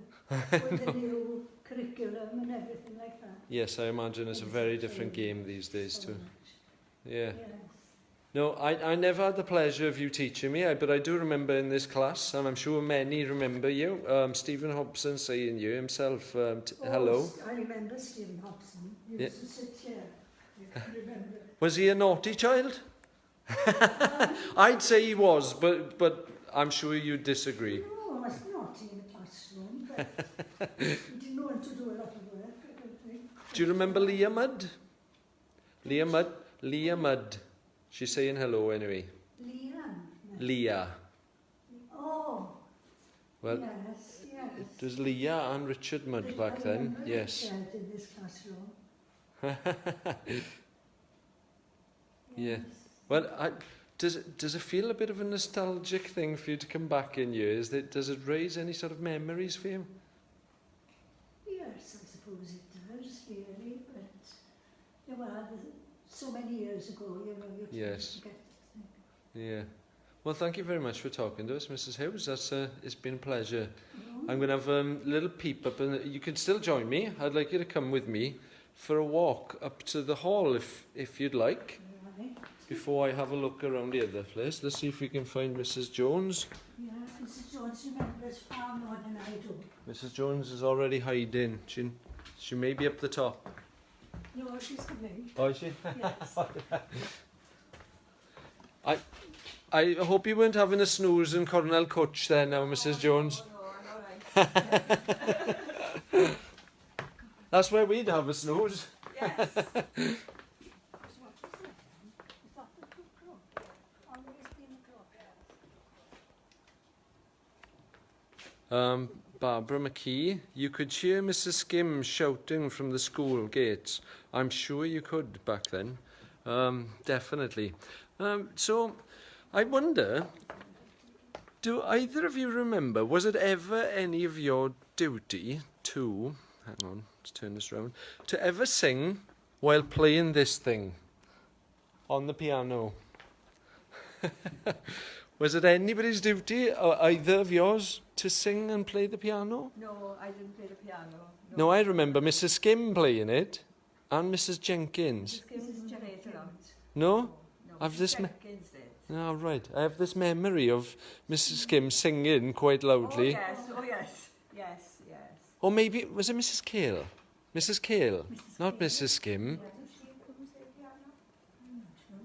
With the new curriculum and everything like that. Yes, I imagine it's a very different game these days So too. much. Yeah. Yes. No, I never had the pleasure of you teaching me, but I do remember in this class, and I'm sure many remember you. Stephen Hobson saying you himself, hello. I remember Stephen Hobson. He Yeah. used to sit here. You can remember. Was he a naughty child? I'd say he was, but I'm sure you disagree. No, I was naughty in the classroom, but he didn't want to do a lot of work, I don't think. Do you remember Leah Mudd? Leah Mudd. She's saying hello anyway. Leanne? Leah. Oh, Well, yes. it was Leah and Richard Mudd back I then. remember Yes. Richard in this classroom. Yeah. Well, does it feel a bit of a nostalgic thing for you to come back in years? Does it raise any sort of memories for you? Yes, I suppose it does, really, but so many years ago, you Yes. forget things. Yeah. Well, thank you very much for talking to us, Mrs. Hughes. It's been a pleasure. Oh, I'm going to have a little peep up, and you can still join me. I'd like you to come with me for a walk up to the hall, if you'd like. right. Before I have a look around the other place, let's see if we can find Mrs. Jones. Yeah, Mrs. Jones remembers far more than I do. Mrs. Jones is already hiding. She may be up the top. No, she's coming. Oh, is she? Yes. I hope you weren't having a snooze in Cornell Coach there now, Mrs. Jones. No, I'm all right. That's where we'd have a snooze. Yes. Barbara McKee, you could hear Mrs. Skim shouting from the school gates. I'm sure you could back then. Definitely. So, I wonder, do either of you remember, was it ever any of your duty to, hang on, let's turn this round, to ever sing while playing this thing on the piano? Was it anybody's duty, or either of yours, to sing and play the piano? No, I didn't play the piano. No, I remember Mrs. Skim playing it, and Mrs. Jenkins. Mrs. Jenkins. No? No, I've Mrs. this Jenkins did. Oh, right. I have this memory of Mrs. Skim singing quite loudly. Oh yes, yes. Or maybe, was it Mrs. Cale? Mrs. Cale, not Mrs. Skim.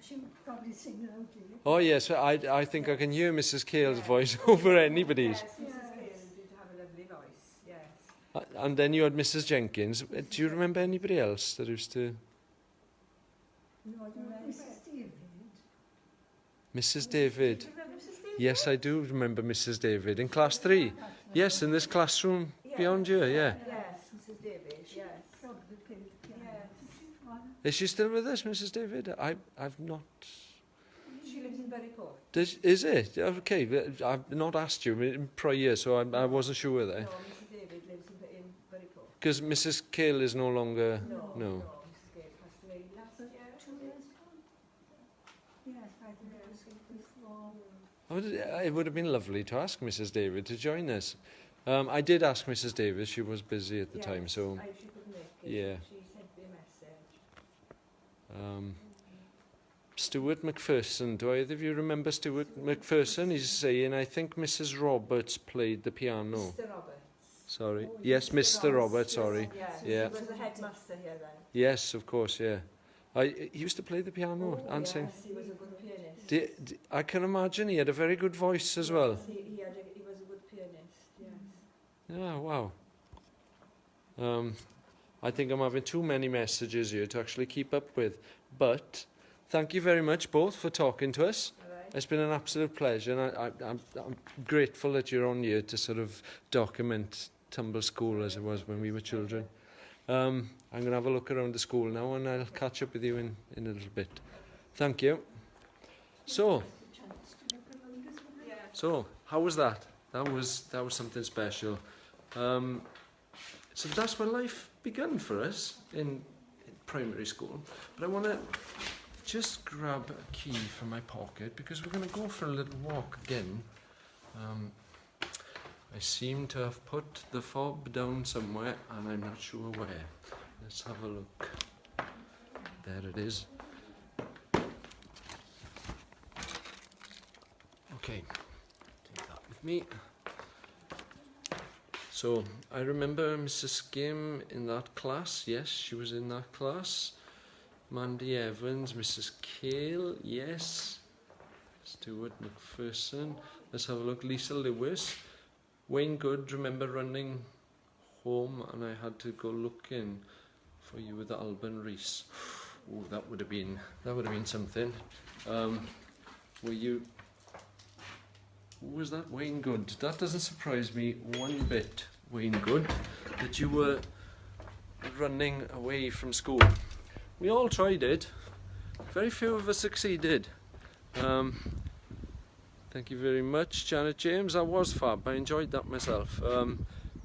She would probably sing loudly. Oh, yes, I think I can hear Mrs. Cale's voice over anybody's. Yes, Mrs. Cale did have a lovely voice, yes. And then you had Mrs. Jenkins. Do you remember anybody else that used to... No, I don't remember. Mrs. David. Mrs. David. Do you remember Mrs. David? Yes, I do remember Mrs. David. In class 3. Yes, in this classroom beyond you, yeah. Yes, Mrs. David, yes. Probably played the piano. Yes. Is she still with us, Mrs. David? I've not... She lives in Burycourt. Is it? Okay, but I've not asked you in prior, so I wasn't sure there. No, Mrs. David lives in Burycourt. Because Mrs. Cale is no longer... No, No. Mrs. Cale passed away last year. 2 years ago? Yes, I think it was before. It would have been lovely to ask Mrs. David to join us. I did ask Mrs. Davis, she was busy at the time, so... She couldn't make it. Yeah. She sent me a message. Stuart McPherson, do either of you remember Stuart McPherson? He's saying, I think Mrs. Roberts played the piano. Mr. Roberts. Sorry. Yes, Mr. Roberts, sorry. Yeah. He was the headmaster here then. Yes, of course, yeah. He used to play the piano and sing. Yes, he was a good pianist. I can imagine he had a very good voice as well. Yes, he was a good pianist, yes. Yeah, wow. I think I'm having too many messages here to actually keep up with. But thank you very much both for talking to us. All right. It's been an absolute pleasure, and I'm grateful that you're on here to sort of document Tumble School as it was when we were children. I'm going to have a look around the school now, and I'll catch up with you in a little bit. Thank you. So, how was that? That was something special. So that's where life began for us in primary school. But I want to just grab a key from my pocket because we're going to go for a little walk again. I seem to have put the fob down somewhere and I'm not sure where. Let's have a look. There it is. Okay, take that with me. So, I remember Mrs. Skim in that class. Yes, she was in that class. Mandy Evans, Mrs. Cale, yes. Stuart McPherson. Let's have a look. Lisa Lewis. Wayne Good, remember running home and I had to go looking for you with Alden Reese. Oh, that would have been something. Were you... Who was that? Wayne Good. That doesn't surprise me one bit, Wayne Good, that you were running away from school. We all tried it. Very few of us succeeded. Thank you very much, Janet James. That was fab. I enjoyed that myself.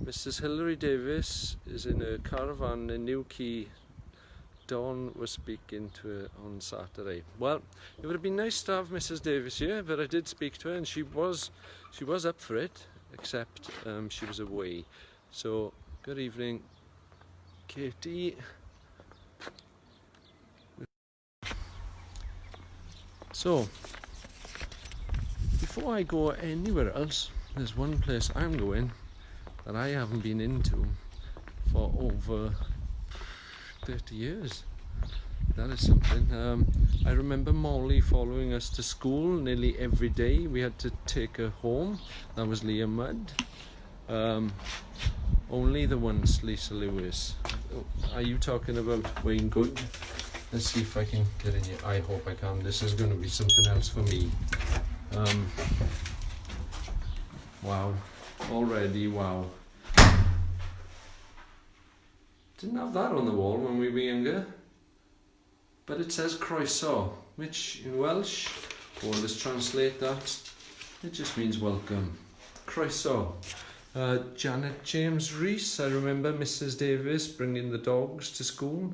Mrs. Hilary Davis is in a caravan in Newquay. Dawn was speaking to her on Saturday. Well, it would have been nice to have Mrs. Davis here, but I did speak to her and she was up for it, except she was away. So, good evening, Katie. So, before I go anywhere else, there's one place I'm going that I haven't been into for over 30 years. that is something. I remember Molly following us to school nearly every day. We had to take her home. That was Leah Mudd. Only the once Lisa Lewis. Are you talking about Wayne Good? Let's see if I can get in here. I hope I can. This is going to be something else for me. Wow. Already, wow. Didn't have that on the wall when we were younger. But it says croeso, which in Welsh, or let's translate that, it just means welcome. Croeso. Janet James Rees, I remember Mrs. Davies bringing the dogs to school.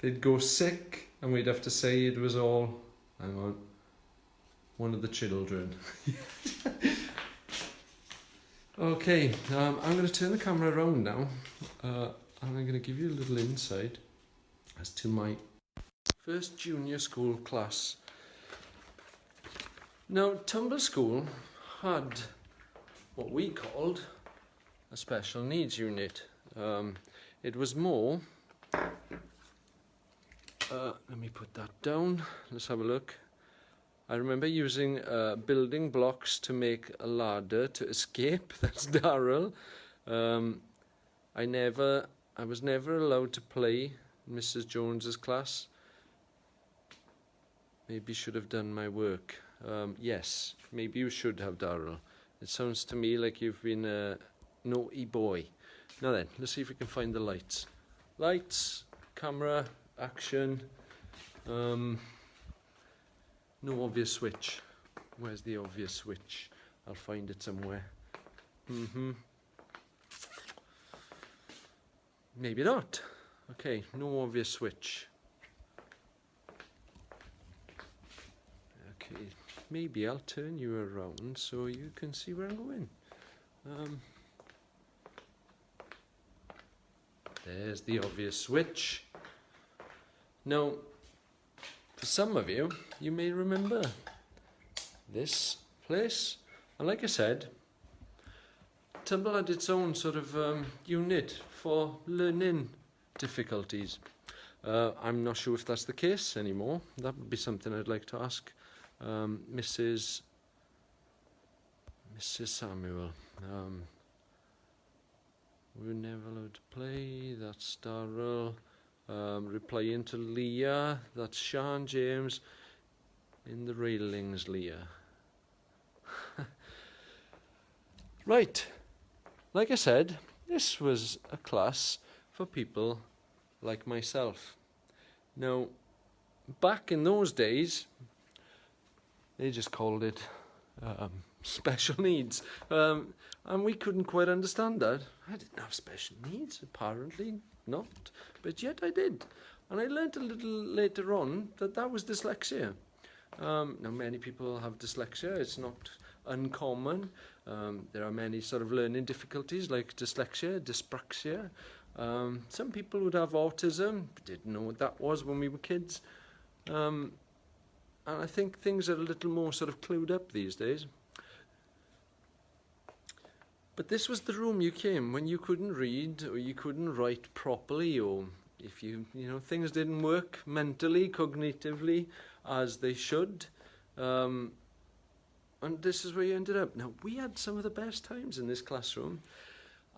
They'd go sick and we'd have to say it was all, hang on, one of the children. Okay, I'm going to turn the camera around now and I'm going to give you a little insight as to my first junior school class. Now, Tumble School had what we called a special needs unit. It was more, let me put that down, let's have a look. I remember using building blocks to make a ladder to escape. That's Darryl. I was never allowed to play in Mrs. Jones's class. Maybe should have done my work. Yes, maybe you should have, Darryl. It sounds to me like you've been a naughty boy. Now then, let's see if we can find the lights. Lights, camera, action. No obvious switch. Where's the obvious switch? I'll find it somewhere. Maybe not. Okay, no obvious switch. Okay, maybe I'll turn you around so you can see where I'm going. There's the obvious switch. Now, for some of you, you may remember this place. And like I said, Tumble had its own sort of unit for learning difficulties. I'm not sure if that's the case anymore. That would be something I'd like to ask Mrs. Samuel. We were never allowed to play. That's Darryl. Replying to Leah. That's Sean James. In the railings, Leah. Right. Like I said, this was a class for people like myself. Now, back in those days, they just called it special needs. And we couldn't quite understand that. I didn't have special needs, apparently not. But yet I did. And I learnt a little later on that that was dyslexia. Now, many people have dyslexia. It's not uncommon. There are many sort of learning difficulties like dyslexia, dyspraxia. Some people would have autism. We didn't know what that was when we were kids. And I think things are a little more sort of clued up these days. But this was the room you came when you couldn't read or you couldn't write properly, or if you know, things didn't work mentally, cognitively as they should. And this is where you ended up. Now, we had some of the best times in this classroom,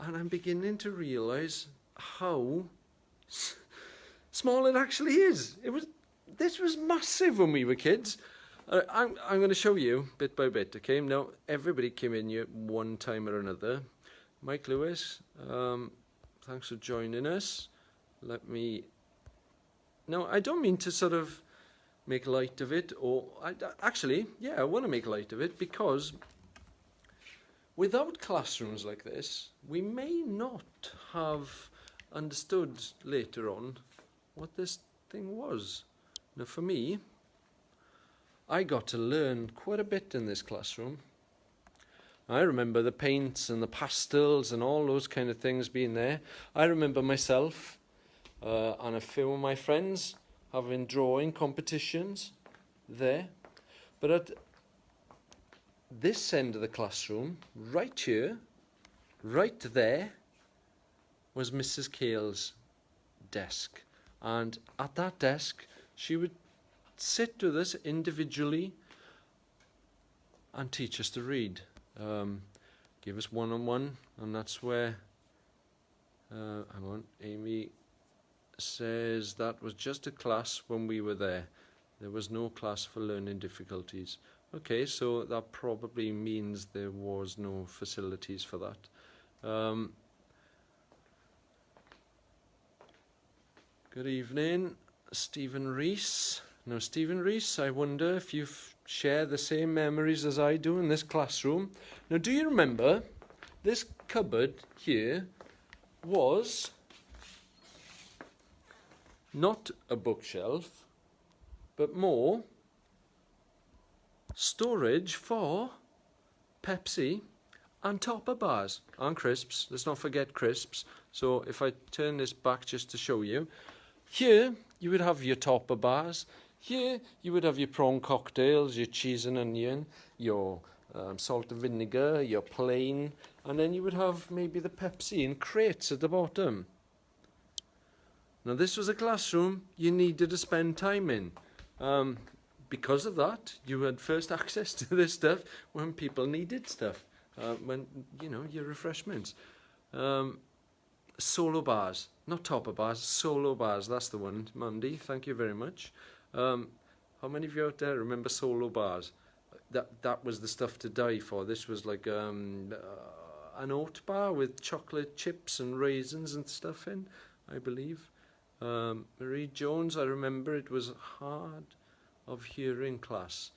and I'm beginning to realise how small it actually is. This was massive when we were kids. I'm going to show you bit by bit, okay? Now, everybody came in here one time or another. Mike Lewis, thanks for joining us. Now, I don't mean to sort of make light of it, or actually, I want to make light of it, because without classrooms like this, we may not have understood later on what this thing was. Now, for me, I got to learn quite a bit in this classroom. I remember the paints and the pastels and all those kind of things being there. I remember myself and a few of my friends having drawing competitions there. But at this end of the classroom, right here, right there, was Mrs. Cale's desk. and at that desk she would sit with us individually and teach us to read. Give us one-on-one, and that's where, hang on, Amy says that was just a class when we were there. There was no class for learning difficulties. Okay, so that probably means there was no facilities for that. Good evening, Stephen Rees. Now, Stephen Rees, I wonder if you share the same memories as I do in this classroom. Now, do you remember this cupboard here was not a bookshelf, but more storage for Pepsi and topper bars and crisps. Let's not forget crisps. So if I turn this back just to show you, here you would have your topper bars. Here you would have your prawn cocktails, your cheese and onion, your salt and vinegar, your plain, and then you would have maybe the Pepsi in crates at the bottom. Now this was a classroom you needed to spend time in. Because of that, you had first access to this stuff when people needed stuff, when, you know, your refreshments. Solo bars, not topper bars, solo bars, that's the one, Mandy, thank you very much. How many of you out there remember solo bars? That was the stuff to die for. This was like an oat bar with chocolate chips and raisins and stuff in, I believe. Marie Jones, I remember it was hard of hearing class.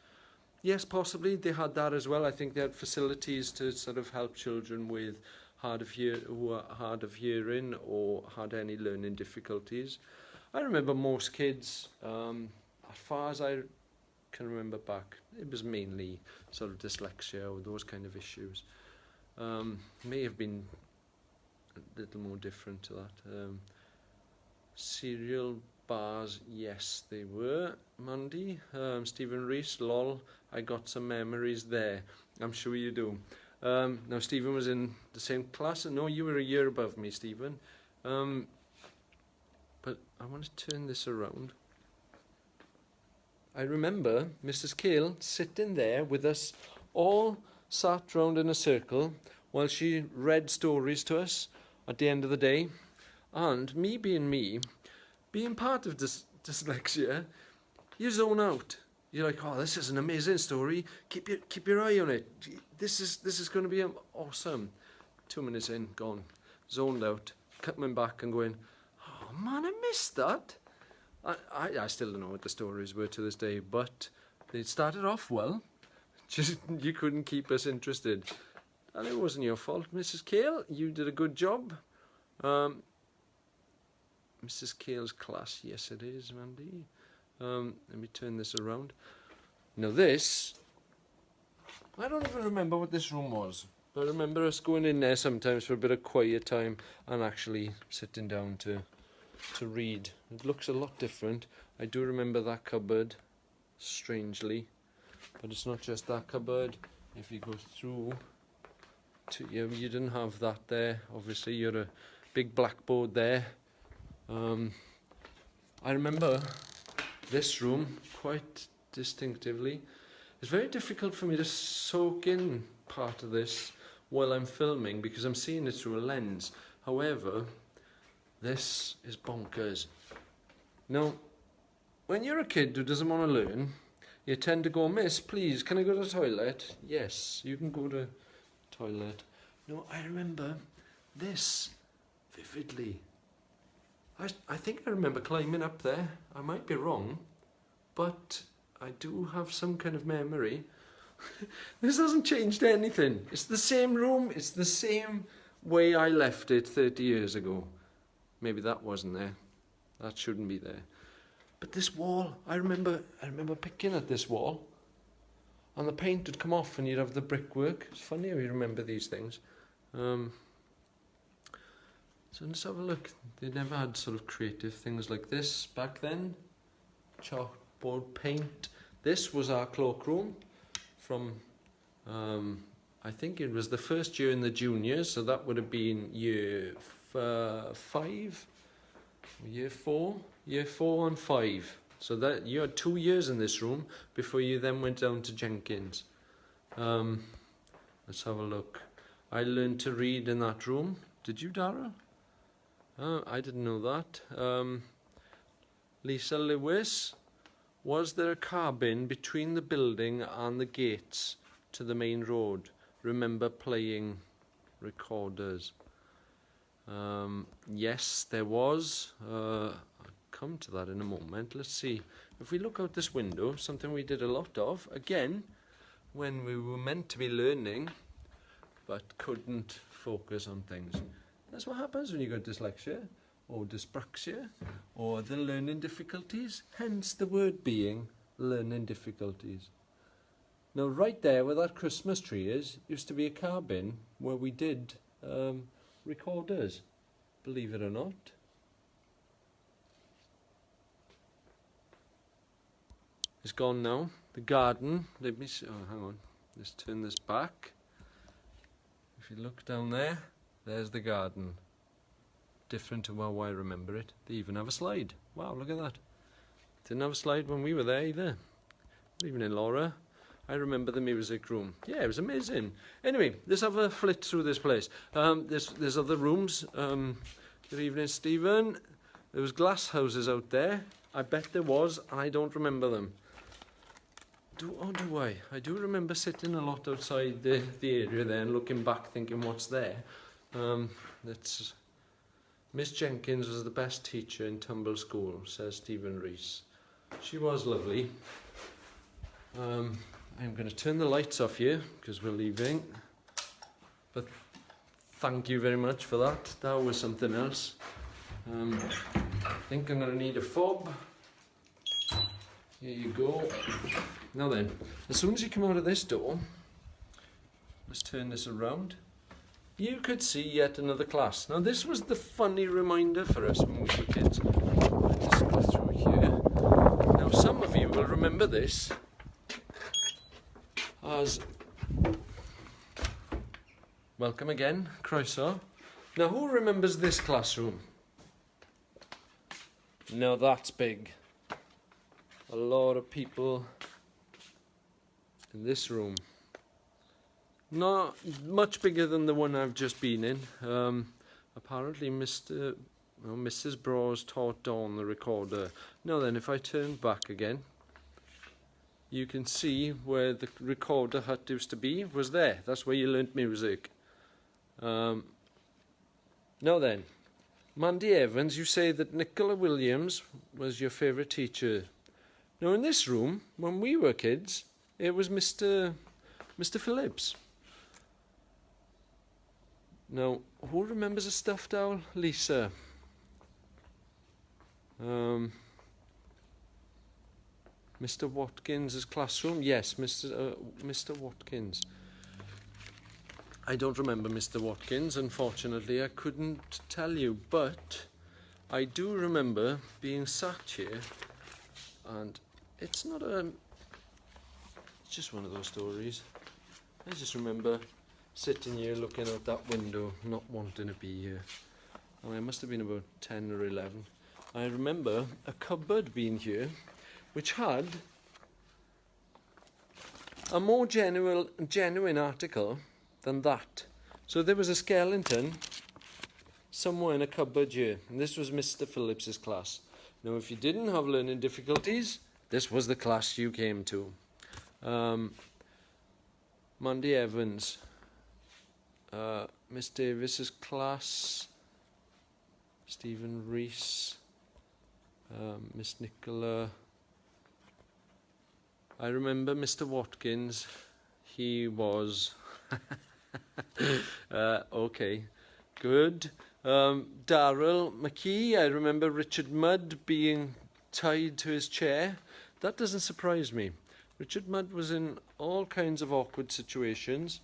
Yes, possibly they had that as well. I think they had facilities to sort of help children with who are hard of hearing or had any learning difficulties. I remember most kids, as far as I can remember back, it was mainly sort of dyslexia or those kind of issues. May have been a little more different to that. Cereal bars, yes, they were. Mandy, Stephen Rees, lol, I got some memories there. I'm sure you do. Now, Stephen was in the same class. No, you were a year above me, Stephen. But I want to turn this around. I remember Mrs. Kale sitting there with us all sat round in a circle while she read stories to us at the end of the day. And me, being part of dyslexia, you zone out. You're like, oh, this is an amazing story. Keep your eye on it. This is going to be awesome. 2 minutes in, gone, zoned out, coming back and going, oh man, I missed that. I still don't know what the stories were to this day, but they started off well. Just you couldn't keep us interested, and it wasn't your fault, Mrs. Kale. You did a good job. Mrs. Kale's class, yes it is, Mandy. Let me turn this around. Now this, I don't even remember what this room was, but I remember us going in there sometimes for a bit of quiet time and actually sitting down to read. It looks a lot different. I do remember that cupboard, strangely, but it's not just that cupboard. If you go through, you didn't have that there. Obviously, you're a big blackboard there. I remember this room quite distinctively. It's very difficult for me to soak in part of this while I'm filming because I'm seeing it through a lens. However, this is bonkers. Now, when you're a kid who doesn't want to learn, you tend to go, Miss, please, can I go to the toilet? Yes, you can go to the toilet. No, I remember this vividly. I think I remember climbing up there. I might be wrong, but I do have some kind of memory. This hasn't changed anything. It's the same room. It's the same way I left it 30 years ago. Maybe that wasn't there. That shouldn't be there. But this wall, I remember picking at this wall, and the paint would come off, and you'd have the brickwork. It's funny how you remember these things. So let's have a look. They never had sort of creative things like this back then. Chalkboard paint. This was our cloakroom from, I think it was the first year in the juniors, so that would have been year 5. Year 4 and 5. So that you had 2 years in this room before you then went down to Jenkins. Let's have a look. I learned to read in that room. Did you, Darrell? I didn't know that. Lisa Lewis, was there a car bin between the building and the gates to the main road? Remember playing recorders? Yes, there was. I'll come to that in a moment. Let's see. If we look out this window, something we did a lot of, again, when we were meant to be learning, but couldn't focus on things. That's what happens when you got dyslexia, or dyspraxia, or the learning difficulties, hence the word being learning difficulties. Now, right there where that Christmas tree is, used to be a car bin where we did recorders, believe it or not. It's gone now. The garden, let me see, oh, hang on, let's turn this back. If you look down there, there's the garden. Different to how I remember it. They even have a slide. Wow, look at that. Didn't have a slide when we were there either. Even in Laura. I remember the music room. Yeah, it was amazing. Anyway, let's have a flit through this place. There's other rooms. Good evening, Stephen. There was glass houses out there. I bet there was, and I don't remember them. Do I? I do remember sitting a lot outside the area there and looking back thinking, what's there? That's Miss Jenkins was the best teacher in Tumble School, says Stephen Rees. She was lovely. I'm going to turn the lights off here because we're leaving. But thank you very much for that. That was something else. I think I'm going to need a fob. Here you go. Now then, as soon as you come out of this door, let's turn this around. You could see yet another class. Now this was the funny reminder for us when we were kids. Let's go through here. Now some of you will remember this as welcome again, Croeso. Now who remembers this classroom? Now that's big. A lot of people in this room. Not much bigger than the one I've just been in. Apparently Mrs. Bros taught Dawn the recorder. Now then, if I turn back again, you can see where the recorder hut used to be was there. That's where you learnt music. Now then, Mandy Evans, you say that Nicola Williams was your favourite teacher. Now in this room, when we were kids, it was Mr. Phillips. Now, who remembers a stuffed owl? Lisa. Mr. Watkins' classroom? Yes, Mr. Watkins. I don't remember Mr. Watkins, unfortunately. I couldn't tell you, but I do remember being sat here, and it's just one of those stories. I just remember sitting here looking out that window, not wanting to be here. And I must have been about 10 or 11. I remember a cupboard being here, which had a more genuine article than that. So there was a skeleton somewhere in a cupboard here, and this was Mr. Phillips's class. Now, if you didn't have learning difficulties, this was the class you came to. Mandy Evans, Miss Davies's class, Stephen Rees, Miss Nicola. I remember Mr. Watkins. He was okay, good. Darrell McKee. I remember Richard Mudd being tied to his chair. That doesn't surprise me. Richard Mudd was in all kinds of awkward situations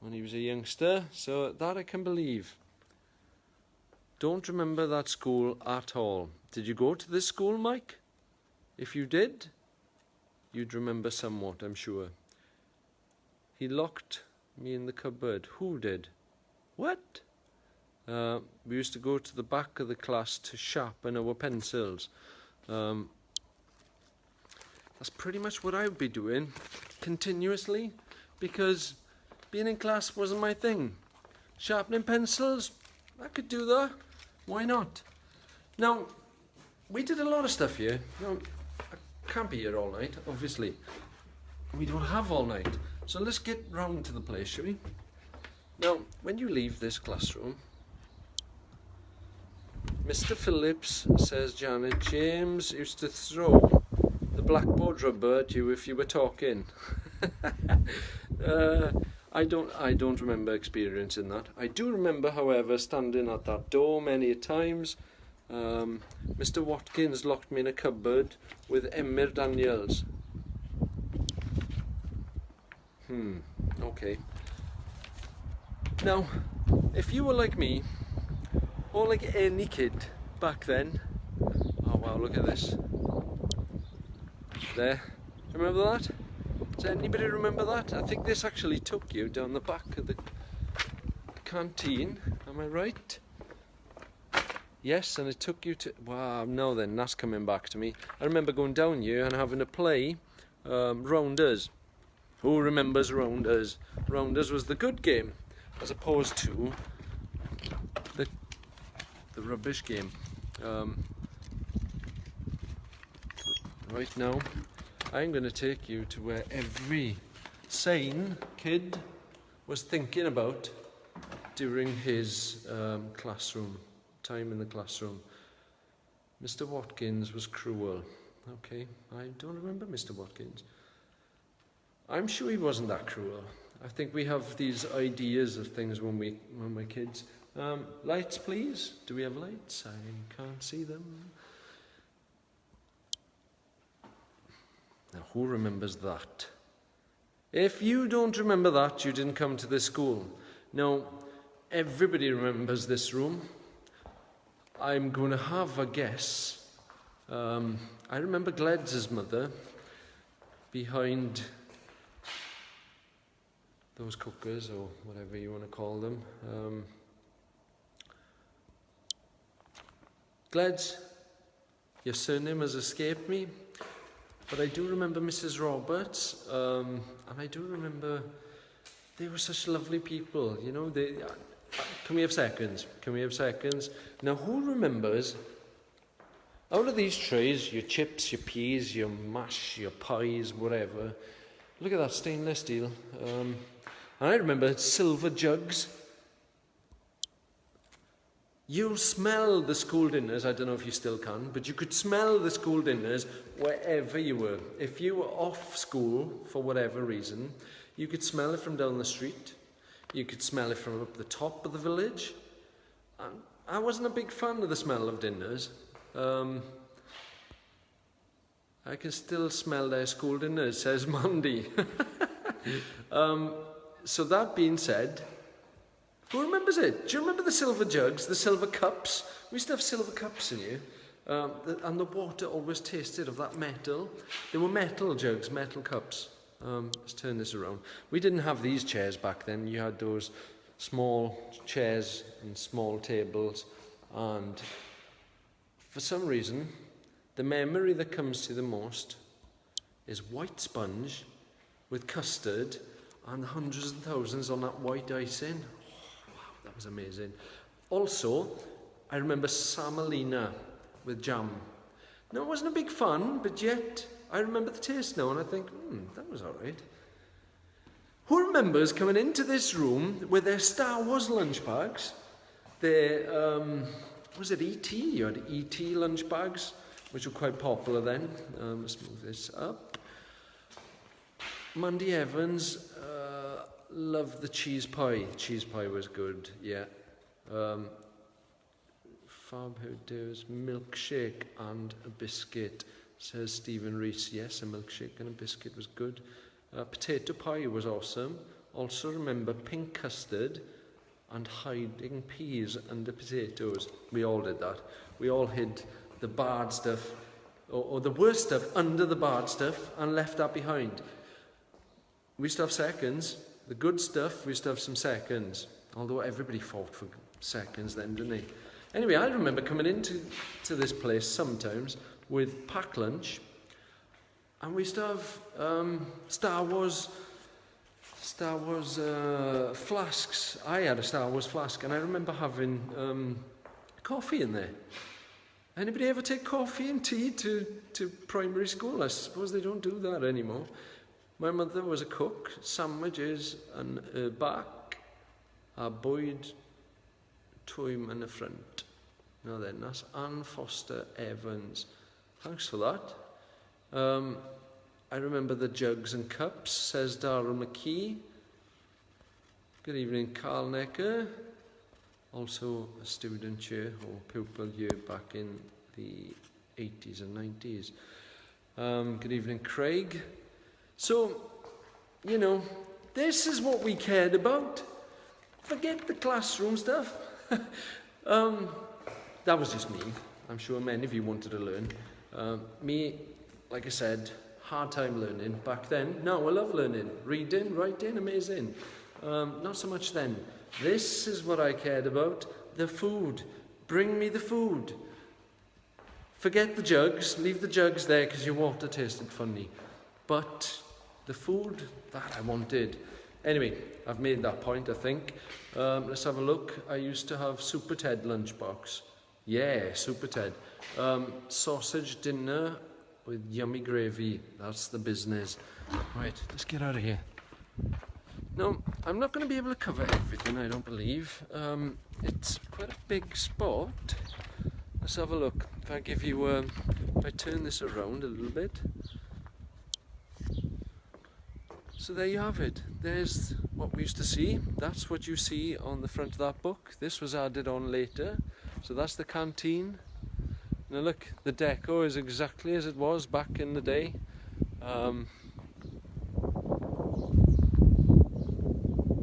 when he was a youngster, so that I can believe. Don't remember that school at all. Did you go to this school, Mike? If you did, you'd remember somewhat, I'm sure. He locked me in the cupboard. Who did? What? we used to go to the back of the class to sharpen our pencils. That's pretty much what I would be doing continuously, because being in class wasn't my thing. Sharpening pencils, I could do that. Why not? Now, we did a lot of stuff here. Now, I can't be here all night, obviously. We don't have all night. So let's get round to the place, shall we? Now, when you leave this classroom, Mr. Phillips, says Janet, James used to throw the blackboard rubber at you if you were talking. I don't remember experiencing that. I do remember, however, standing at that door many times. Mr. Watkins locked me in a cupboard with Emir Daniels. Okay. Now, if you were like me, or like any kid back then, oh wow, look at this. There, remember that? Does anybody remember that? I think this actually took you down the back of the canteen, am I right? Yes, and it took you to, wow, now then, that's coming back to me. I remember going down here and having to play Rounders. Who remembers Rounders? Rounders was the good game, as opposed to the rubbish game. Right now, I'm going to take you to where every sane kid was thinking about during his time in the classroom. Mr. Watkins was cruel. Okay, I don't remember Mr. Watkins. I'm sure he wasn't that cruel. I think we have these ideas of things when we're kids. Lights, please. Do we have lights? I can't see them. Now, who remembers that? If you don't remember that, you didn't come to this school. Now, everybody remembers this room. I'm going to have a guess. I remember Gled's mother behind those cookers, or whatever you want to call them. Gleds, your surname has escaped me, but I do remember Mrs. Roberts, and I do remember they were such lovely people, you know. Can we have seconds? Can we have seconds? Now, who remembers, out of these trays, your chips, your peas, your mash, your pies, whatever, look at that stainless steel. And I remember silver jugs. You smell the school dinners, I don't know if you still can, but you could smell the school dinners wherever you were. If you were off school for whatever reason, you could smell it from down the street. You could smell it from up the top of the village. And I wasn't a big fan of the smell of dinners. I can still smell their school dinners, says Mandy. So that being said, who remembers it? Do you remember the silver jugs, the silver cups? We used to have silver cups in here. And the water always tasted of that metal. They were metal jugs, metal cups. Let's turn this around. We didn't have these chairs back then. You had those small chairs and small tables. And for some reason, the memory that comes to the most is white sponge with custard and hundreds and thousands on that white icing. Oh, wow, that was amazing. Also, I remember Samalina with jam. Now, it wasn't a big fan, but yet I remember the taste now, and I think, that was all right. Who remembers coming into this room with their Star Wars lunch bags? Their, was it E.T.? You had E.T. lunch bags, which were quite popular then. Let's move this up. Mandy Evans loved the cheese pie. Cheese pie was good, yeah. Fab Houdou's milkshake and a biscuit, says Stephen Rees. Yes, a milkshake and a biscuit was good. Potato pie was awesome. Also remember pink custard and hiding peas under potatoes. We all did that. We all hid the bad stuff, or the worst stuff, under the bad stuff and left that behind. We used to have seconds. The good stuff, we used to have some seconds. Although everybody fought for seconds then, didn't he? Anyway, I remember coming into this place sometimes with packed lunch, and we used to have Star Wars flasks. I had a Star Wars flask, and I remember having coffee in there. Anybody ever take coffee and tea to primary school? I suppose they don't do that anymore. My mother was a cook, sandwiches and back, a Boyd Twym in the front. Now then, that's Anne Foster Evans. Thanks for that. I remember the jugs and cups, says Darrell McKee. Good evening, Carl Necker. Also a student here, or pupil here back in the 80s and 90s. Good evening, Craig. So, you know, this is what we cared about. Forget the classroom stuff. That was just me. I'm sure many of you wanted to learn. Me, like I said, hard time learning back then. Now I love learning. Reading, writing, amazing. Not so much then. This is what I cared about. The food. Bring me the food. Forget the jugs. Leave the jugs there because your water tasted funny. But the food that I wanted. Anyway, I've made that point, I think. Let's have a look. I used to have Super Ted lunchbox. Yeah, Super Ted. Sausage dinner with yummy gravy. That's the business. Right, let's get out of here. No, I'm not going to be able to cover everything, I don't believe. It's quite a big spot. Let's have a look. If I give you, if I turn this around a little bit. So there you have it. There's what we used to see. That's what you see on the front of that book. This was added on later. So that's the canteen. Now look, the deco is exactly as it was back in the day.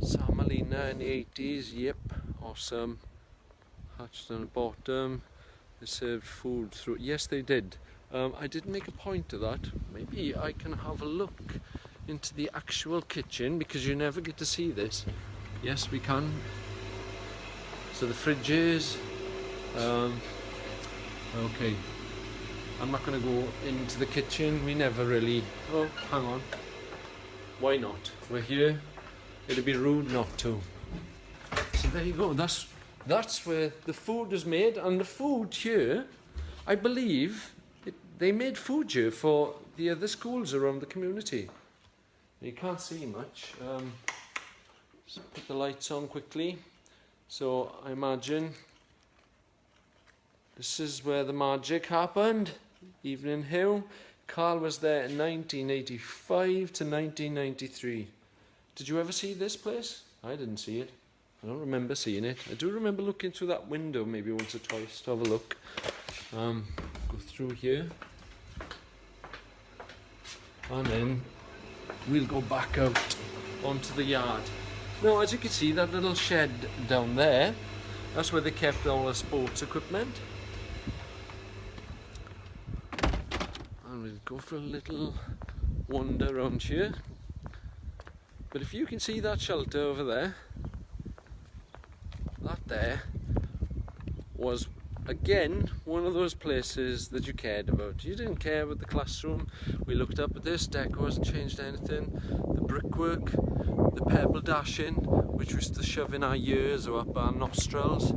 Samalina in the 80s, yep, awesome. Hatched on the bottom. They served food through. Yes, they did. I did make a point of that. Maybe I can have a look into the actual kitchen because you never get to see this. Yes, we can. So the fridges. Okay. I'm not going to go into the kitchen. We never really. Oh, hang on. Why not? We're here. It'd be rude not to. So there you go. That's where the food is made, and the food here, I believe, they made food here for the other schools around the community. You can't see much. Just put the lights on quickly. So I imagine this is where the magic happened. Evening Hill. Carl was there in 1985 to 1993. Did you ever see this place? I didn't see it. I don't remember seeing it. I do remember looking through that window maybe once or twice to have a look. Go through here. And then we'll go back out onto the yard. Now, as you can see, that little shed down there, that's where they kept all the sports equipment. And we'll go for a little wander around here. But if you can see that shelter over there, that there was, again, one of those places that you cared about. You didn't care about the classroom. We looked up at this, deco hasn't changed anything. The brickwork, the pebble dashing, which was to shove in our ears or up our nostrils.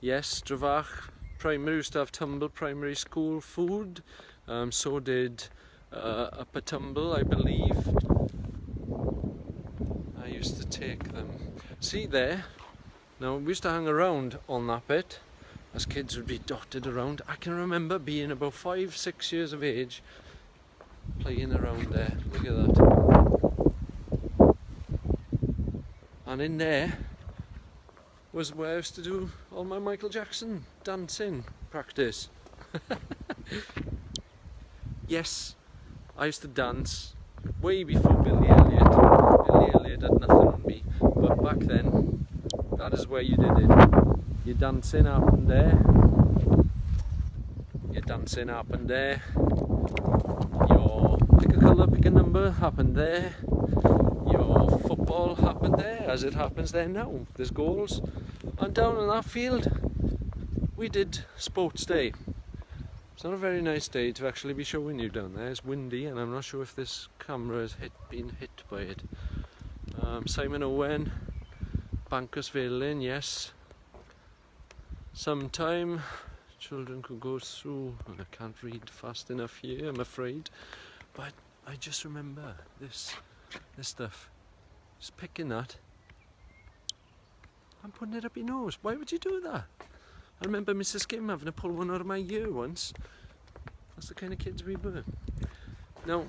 Yes, Dravach Primary used to have Tumble Primary School food. So did Upper Tumble, I believe. I used to take them. See there? Now, we used to hang around on that bit, as kids would be dotted around. I can remember being about 5-6 years of age, playing around there. Look at that. And in there was where I used to do all my Michael Jackson dancing practice. Yes, I used to dance way before Billy Elliot. Billy Elliot had nothing on me, but back then, that is where you did it. You're dancing up and there. You're dancing up and there. Your pick a colour, pick a number, up and there. You're know, football happened there as it happens there now. There's goals. And down on that field, we did sports day. It's not a very nice day to actually be showing you down there. It's windy and I'm not sure if this camera has been hit by it. Simon Owen, Bankers Valen, yes. Sometime children could go through, and I can't read fast enough here, I'm afraid. But I just remember this stuff. Just picking that and putting it up your nose. Why would you do that? I remember Mrs. Kim having to pull one out of my ear once. That's the kind of kids we were. Now,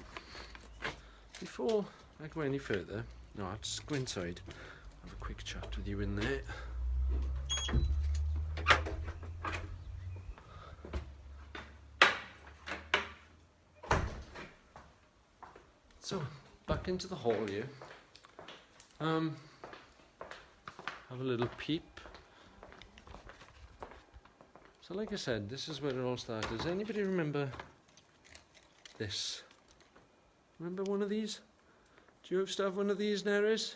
before I go any further, no, I'll just go inside, have a quick chat with you in there. So, back into the hall here. Have a little peep. So like I said, this is where it all started. Does anybody remember this? Remember one of these? Do you used to have one of these, Neris?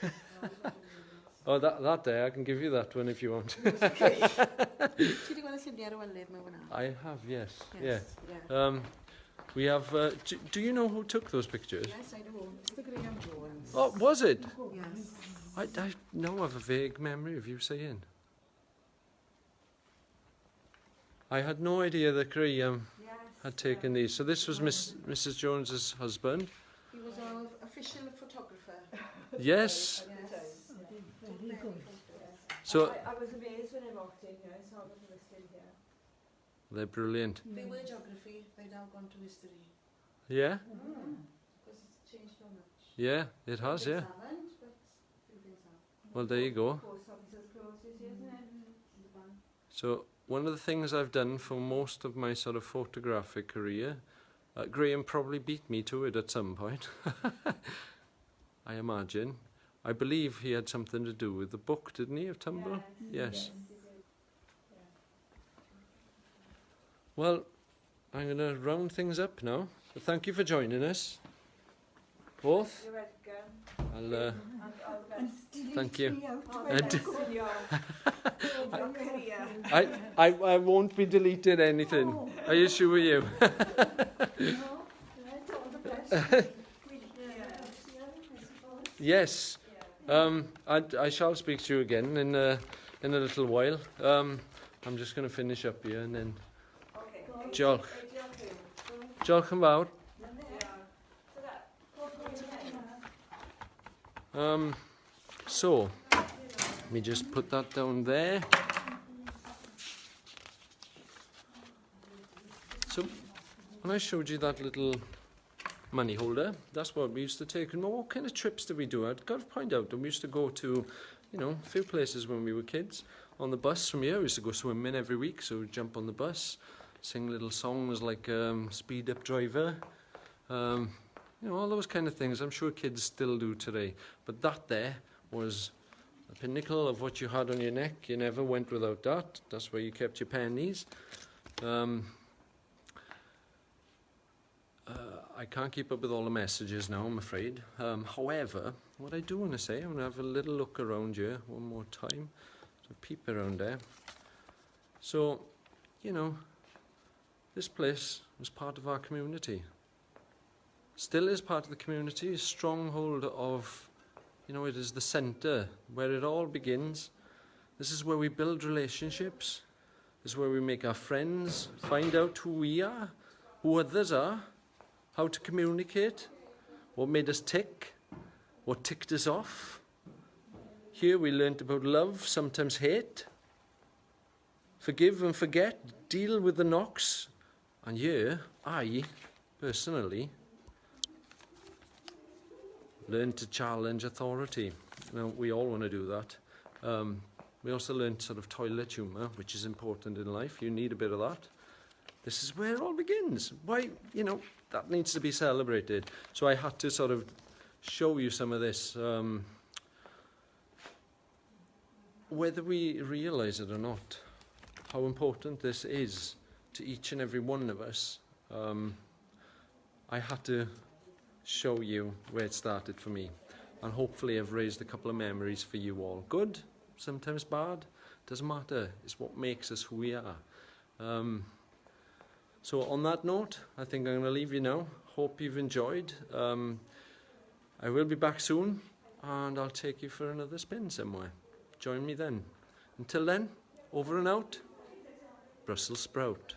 Yes. Oh, that there, I can give you that one if you want. Ti 'di gweld y lluniau ar y welydd mewn hwnna? I have, yes. Yes. Yeah. We have, do you know who took those pictures? Yes, I do. Mr. Graham Jones. Oh, was it? Yes. I now have a vague memory of you saying. I had no idea that Graham Yes. had taken these. So this was Mrs. Jones's husband. He was our official photographer. Yes. Yes. Very good. So I was amazed when I walked in here. I saw them listed here. they're brilliant. They were geography. They've now gone to history. Yeah? Because it's changed so much. Yeah, it has, yeah. Things haven't, but few things have. Well, there you go. Post office's closes, isn't it? In the bank. So one of the things I've done for most of my sort of photographic career, Graham probably beat me to it at some point, I imagine. I believe he had something to do with the book, didn't he, of Tumble? Yes. Well, I'm going to round things up now. So thank you for joining us, both. You're welcome. I'll, And all the best. thank you. All And- the best in your career. I won't be deleting anything. I assure you. No, right, all the best. Yes. I shall speak to you again in a little while. I'm just going to finish up here and then Okay. Diolch. Diolch yn fawr. So, let me just put that down there. So, when I showed you that little money holder, that's what we used to take. And what kind of trips did we do? I'd got to point out that we used to go to, you know, a few places when we were kids. On the bus from here, we used to go swimming every week, so we'd jump on the bus, sing little songs like Speed Up Driver, you know, all those kind of things. I'm sure kids still do today. But that there was the pinnacle of what you had on your neck. You never went without that. That's where you kept your pennies. I can't keep up with all the messages now, I'm afraid. However, what I do want to say, I want to have a little look around here one more time. So peep around there. So, you know, this place was part of our community. Still is part of the community, a stronghold of, you know, it is the centre where it all begins. This is where we build relationships. This is where we make our friends, find out who we are, who others are, how to communicate, what made us tick, what ticked us off. Here we learnt about love, sometimes hate, forgive and forget, deal with the knocks. And here, I, personally, learned to challenge authority. Now, we all want to do that. We also learned sort of toilet humour, which is important in life. You need a bit of that. This is where it all begins. Why, you know, that needs to be celebrated. So I had to sort of show you some of this. Whether we realise it or not, how important this is to each and every one of us, I had to show you where it started for me. And hopefully I've raised a couple of memories for you all. Good, sometimes bad, doesn't matter. It's what makes us who we are. So on that note, I think I'm going to leave you now. Hope you've enjoyed. I will be back soon, and I'll take you for another spin somewhere. Join me then. Until then, over and out, Brussels sprout.